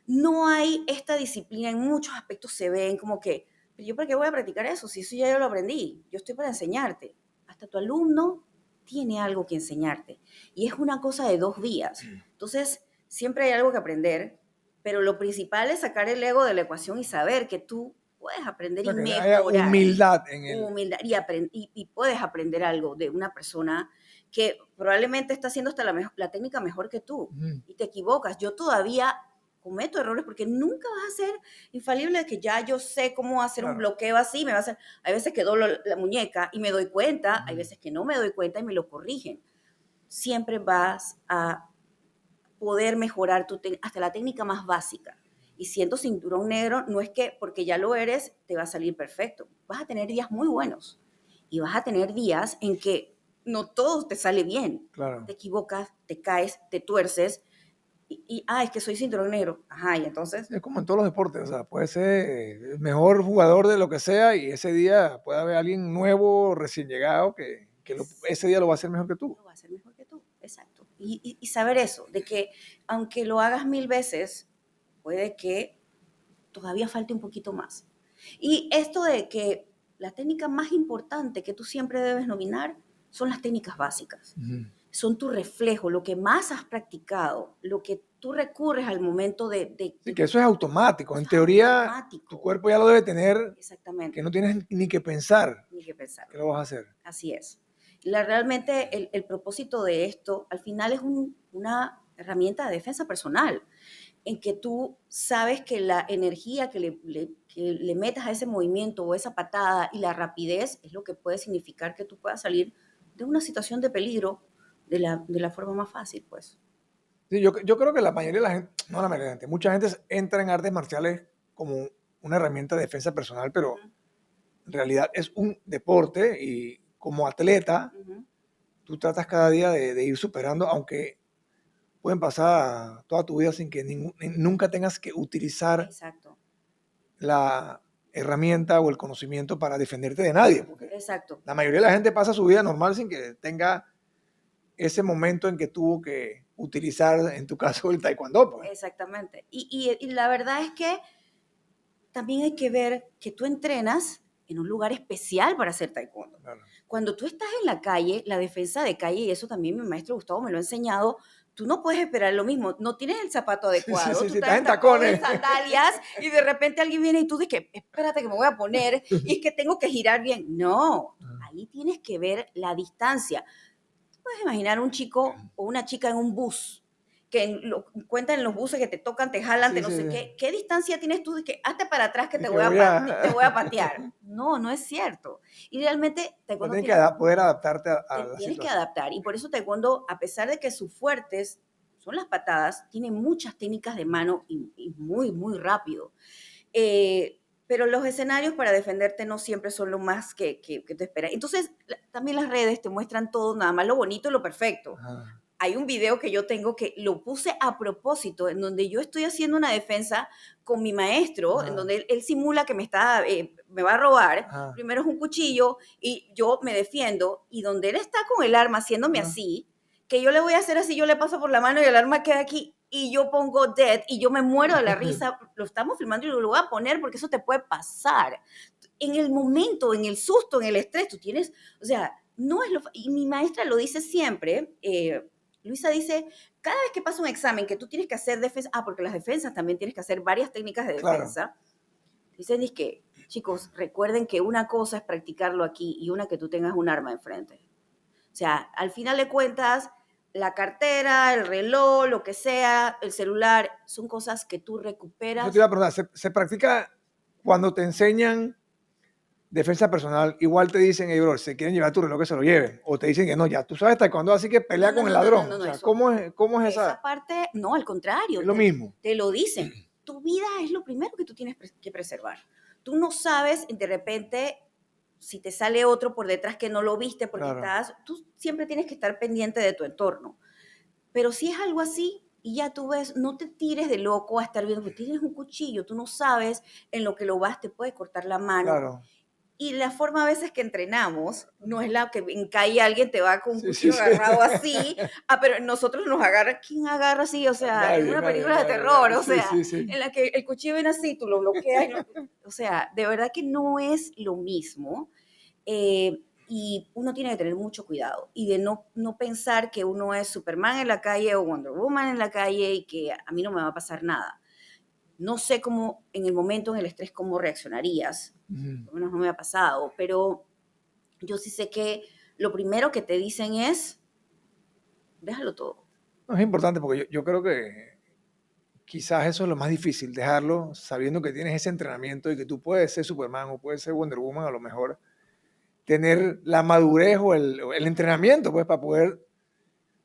no hay esta disciplina, en muchos aspectos se ven como que, pero yo para qué voy a practicar eso, si eso ya yo lo aprendí, yo estoy para enseñarte. Hasta tu alumno tiene algo que enseñarte y es una cosa de dos vías. Entonces, siempre hay algo que aprender, pero lo principal es sacar el ego de la ecuación y saber que tú puedes O aprender y sea, que haya mejorar, humildad en él. humildad, y puedes aprender algo de una persona que probablemente está haciendo hasta la técnica mejor que tú Ujú, y te equivocas. Yo todavía cometo errores porque nunca vas a ser infalible de que ya yo sé cómo hacer un claro. bloqueo así, me va a hacer, hay veces que doblo la muñeca y me doy cuenta, hay Ujú. veces que no me doy cuenta y me lo corrigen. Siempre vas a poder mejorar hasta la técnica más básica. Y siendo cinturón negro, no es que porque ya lo eres, te va a salir perfecto. Vas a tener días muy buenos y vas a tener días en que no todo te sale bien. Claro. Te equivocas, te caes, te tuerces es que soy cinturón negro. Ajá, y entonces, Es como en todos los deportes, o sea, puede ser el mejor jugador de lo que sea y ese día puede haber alguien nuevo, recién llegado, que ese día lo va a hacer mejor que tú. lo va a hacer mejor que tú. Exacto. Y saber eso, de que aunque lo hagas 1000 veces, puede que todavía falte un poquito más. Y esto de que la técnica más importante que tú siempre debes dominar son las técnicas básicas. Ujú. Son tu reflejo, lo que más has practicado, lo que tú recurres al momento Sí, que eso es automático. En eso es teoría, tu automático. cuerpo ya lo debe tener, que Exactamente, no tienes ni que pensar ni que que pensarlo. lo vas a hacer. Así es. Realmente el propósito de esto al final es una herramienta de defensa personal en que tú sabes que la energía que le metas a ese movimiento o esa patada y la rapidez es lo que puede significar que tú puedas salir de una situación de peligro de la forma más fácil, pues. Sí, yo creo que la mayoría de la gente, no la mayoría de la gente, mucha gente entra en artes marciales como una herramienta de defensa personal, pero Ujú, en realidad es un deporte y como atleta ujú. tú tratas cada día de ir superando, aunque pueden pasar toda tu vida sin que nunca tengas que utilizar Exacto, la herramienta o el conocimiento para defenderte de nadie, porque exacto. la mayoría de la gente pasa su vida normal sin que tenga ese momento en que tuvo que utilizar, en tu caso, el taekwondo, pues. Exactamente. Y la verdad es que también hay que ver que tú entrenas en un lugar especial para hacer taekwondo. Claro. Cuando tú estás en la calle, la defensa de calle, y eso también mi maestro Gustavo me lo ha enseñado, tú no puedes esperar lo mismo. No tienes el zapato Sí, sí, adecuado, sí, tú sí, estás estás en en tacón, en tacones. sandalias, y de repente alguien viene y tú dices, espérate que me voy a poner, y es que tengo que girar bien. No, ahí tienes que ver la distancia. Puedes imaginar un chico o una chica en un bus que cuentan en los buses que te tocan, te jalan, te Sí, no sí, sé sí. qué. ¿Qué distancia tienes tú de que hazte para atrás que Y que voy te a... voy a patear? No, no es cierto. Y realmente Pero taekwondo tienes que tiene, poder adaptarte a la tienes que situación. adaptar. Y por eso taekwondo, a pesar de que sus fuertes son las patadas, tiene muchas técnicas de mano y muy, muy rápido. Pero los escenarios para defenderte no siempre son lo más que te esperas. Entonces, también las redes te muestran todo, nada más lo bonito y lo perfecto. Ajá. Hay un video que yo tengo que lo puse a propósito, en donde yo estoy haciendo una defensa con mi maestro, en Ajá. donde él simula que me va a robar. Ajá. Primero es un cuchillo y yo me defiendo, y donde él está con el arma haciéndome Ajá. así, que yo le voy a hacer así, yo le paso por la mano y el arma queda aquí y yo pongo dead y yo me muero de la risa. Lo estamos filmando y lo voy a poner porque eso te puede pasar. En el momento, en el susto, en el estrés, tú tienes, o sea, no es lo... Y mi maestra lo dice siempre, Luisa dice, cada vez que pasa un examen que tú tienes que hacer defensa, porque las defensas también tienes que hacer varias técnicas de Claro. defensa, dicen es que, chicos, recuerden que una cosa es practicarlo aquí y una que tú tengas un arma enfrente. O sea, al final de cuentas, la cartera, el reloj, lo que sea, el celular, son cosas que tú Eso te iba recuperas. a preguntar, ¿se practica cuando te enseñan defensa personal? Igual te dicen, hey, bro, si quieren llevar tu reloj que se lo lleven. O te dicen que no, ya tú sabes taekwondo, así que No, pelea no, con el no, no, no, ladrón. no, O no, sea, eso, cómo es esa esa? parte, no, al Es contrario, lo mismo. te lo dicen. Tu vida es lo primero que tú tienes que preservar. Tú no sabes de repente si te sale otro por detrás que no lo viste porque Claro. tú siempre tienes que estar pendiente de tu entorno. Pero si es algo así y ya tú ves, no te tires de loco a estar viendo, porque tienes un cuchillo, tú no sabes en lo que lo vas, te puede cortar la mano. Claro. Y la forma a veces que entrenamos no es la que en calle alguien te va con un Sí, sí, cuchillo sí. agarrado así, pero nosotros nos agarra, ¿quién agarra así? O sea, en Nadie, una nadie, película de nadie, terror, nadie. o Sí, sea, sí, sí. en la que el cuchillo viene así, tú lo bloqueas, o sea, de verdad que no es lo mismo. Y uno tiene que tener mucho cuidado y de no pensar que uno es Superman en la calle o Wonder Woman en la calle y que a mí no me va a pasar nada. No sé cómo en el momento, en el estrés, cómo reaccionarías. Ujú. Por lo menos no me ha pasado, pero yo sí sé que lo primero que te dicen es, déjalo todo. No, es importante porque yo creo que quizás eso es lo más difícil, dejarlo sabiendo que tienes ese entrenamiento y que tú puedes ser Superman o puedes ser Wonder Woman a lo mejor, tener la madurez o el entrenamiento pues para poder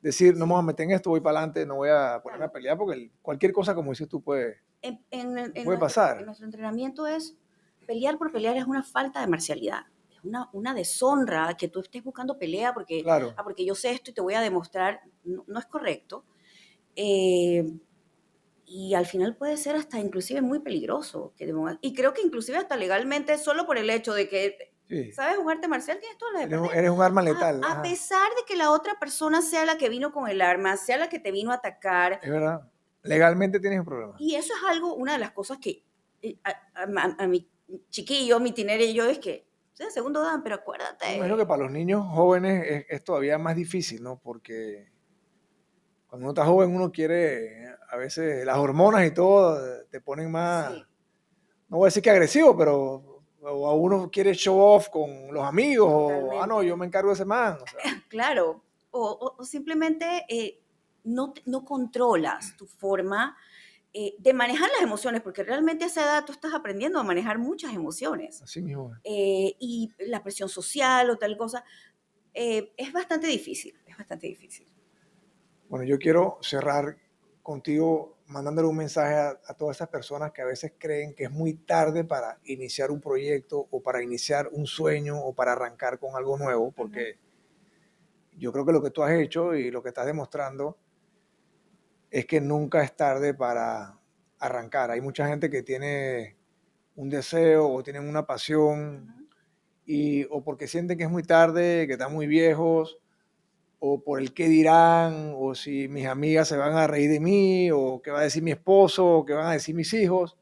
decir, no me voy a Sí, meter en esto, voy para adelante, no voy a ponerme a claro. pelear porque cualquier cosa, como dices tú, puede En pasar. nuestro entrenamiento es pelear por pelear es una falta de marcialidad. Es una deshonra que tú estés buscando pelea Claro. porque yo sé esto y te voy a demostrar. No, no es correcto. Eh, y al final puede ser hasta inclusive muy peligroso. Y creo que inclusive hasta legalmente, solo por el hecho de que Sí. sabes jugarte marcial, tienes todas las de perder. Eres un arma letal. A Ajá. pesar de que la otra persona sea la que vino con el arma, sea la que te vino a atacar, Es verdad. Legalmente tienes un problema. y eso es algo, una de las cosas que a mi chiquillo, mi teenager y yo, es que, o sea, segundo dan, pero Me imagino que acuérdate, para los niños jóvenes es todavía más difícil, ¿no? Porque cuando uno está joven uno quiere, a veces las hormonas y todo te ponen más, sí, no voy a decir que agresivo, pero o a uno quiere show off con los amigos, o, no, yo totalmente, me encargo de ese man, o sea, claro, o simplemente no controlas tu forma de manejar las emociones, porque realmente a esa edad tú estás aprendiendo a manejar muchas emociones. así mismo. Y la presión social o tal cosa. es bastante difícil, es bastante difícil. Bueno, yo quiero cerrar contigo mandándole un mensaje a todas esas personas que a veces creen que es muy tarde para iniciar un proyecto o para iniciar un sueño o para arrancar con algo nuevo, porque yo creo que lo que tú has hecho y lo que estás demostrando es que nunca es tarde para arrancar. Hay mucha gente que tiene un deseo o tienen una pasión o porque sienten que es muy tarde, que están muy viejos, o por el qué dirán, o si mis amigas se van a reír de mí, o qué va a decir mi esposo, o qué van a decir mis hijos,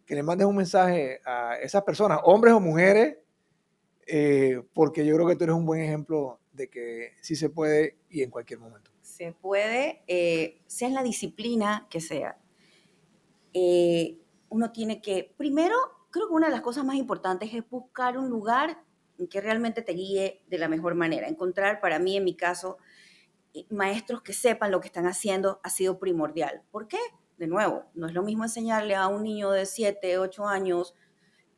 que le mandes un mensaje a esas personas, hombres o mujeres, porque yo creo que tú eres un buen ejemplo de que sí se puede y en cualquier momento. Se puede, sea en la disciplina que sea. Uno tiene que, primero, creo que una de las cosas más importantes es buscar un lugar en que realmente te guíe de la mejor manera. Encontrar, para mí, en mi caso, maestros que sepan lo que están haciendo ha sido primordial. ¿Por qué? De nuevo, no es lo mismo enseñarle a un niño de 7, 8 años,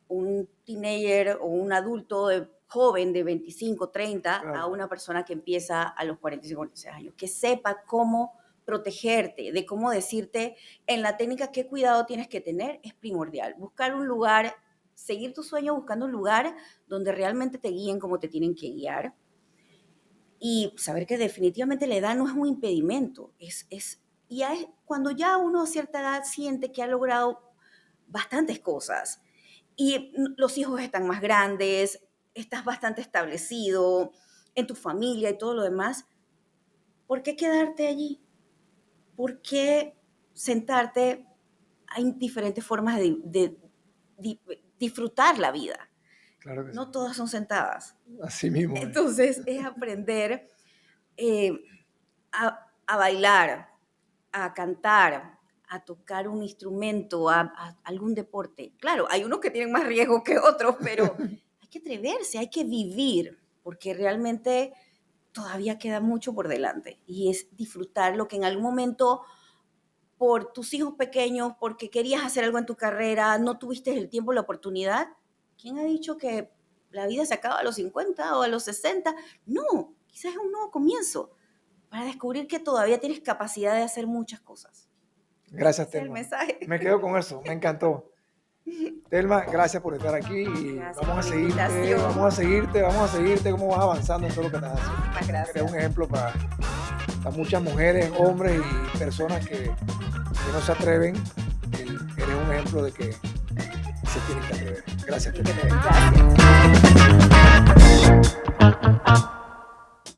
un teenager o un adulto joven de 25, 30, Claro. a una persona que empieza a los 45, 46 años, que sepa cómo protegerte, de cómo decirte en la técnica qué cuidado tienes que tener, es primordial. Buscar un lugar, seguir tu sueño buscando un lugar donde realmente te guíen como te tienen que guiar y saber que definitivamente la edad no es un impedimento, cuando ya uno a cierta edad siente que ha logrado bastantes cosas y los hijos están más grandes, estás bastante establecido en tu familia y todo lo demás, ¿por qué quedarte allí? ¿Por qué sentarte? Hay diferentes formas de disfrutar la vida. Claro que No sí. todas son sentadas. Así mismo. Entonces es aprender a bailar, a cantar, a tocar un instrumento, a algún deporte. Claro, hay unos que tienen más riesgo que otros, pero hay que atreverse, hay que vivir, porque realmente todavía queda mucho por delante y es disfrutar lo que en algún momento por tus hijos pequeños, porque querías hacer algo en tu carrera, no tuviste el tiempo, la oportunidad. ¿Quién ha dicho que la vida se acaba a los 50 o a los 60? No, quizás es un nuevo comienzo para descubrir que todavía tienes capacidad de hacer muchas cosas. Gracias, Ese es el Telma. mensaje. Me quedo con eso, me encantó. Telma, gracias por estar aquí y Gracias vamos a por la seguirte, invitación. vamos a seguirte cómo vas avanzando en todo lo que estás haciendo. Muchísimas gracias. Eres un ejemplo para muchas mujeres, hombres y personas que no se atreven. Eres un ejemplo de que se tienen que atrever. Gracias, Telma. Gracias.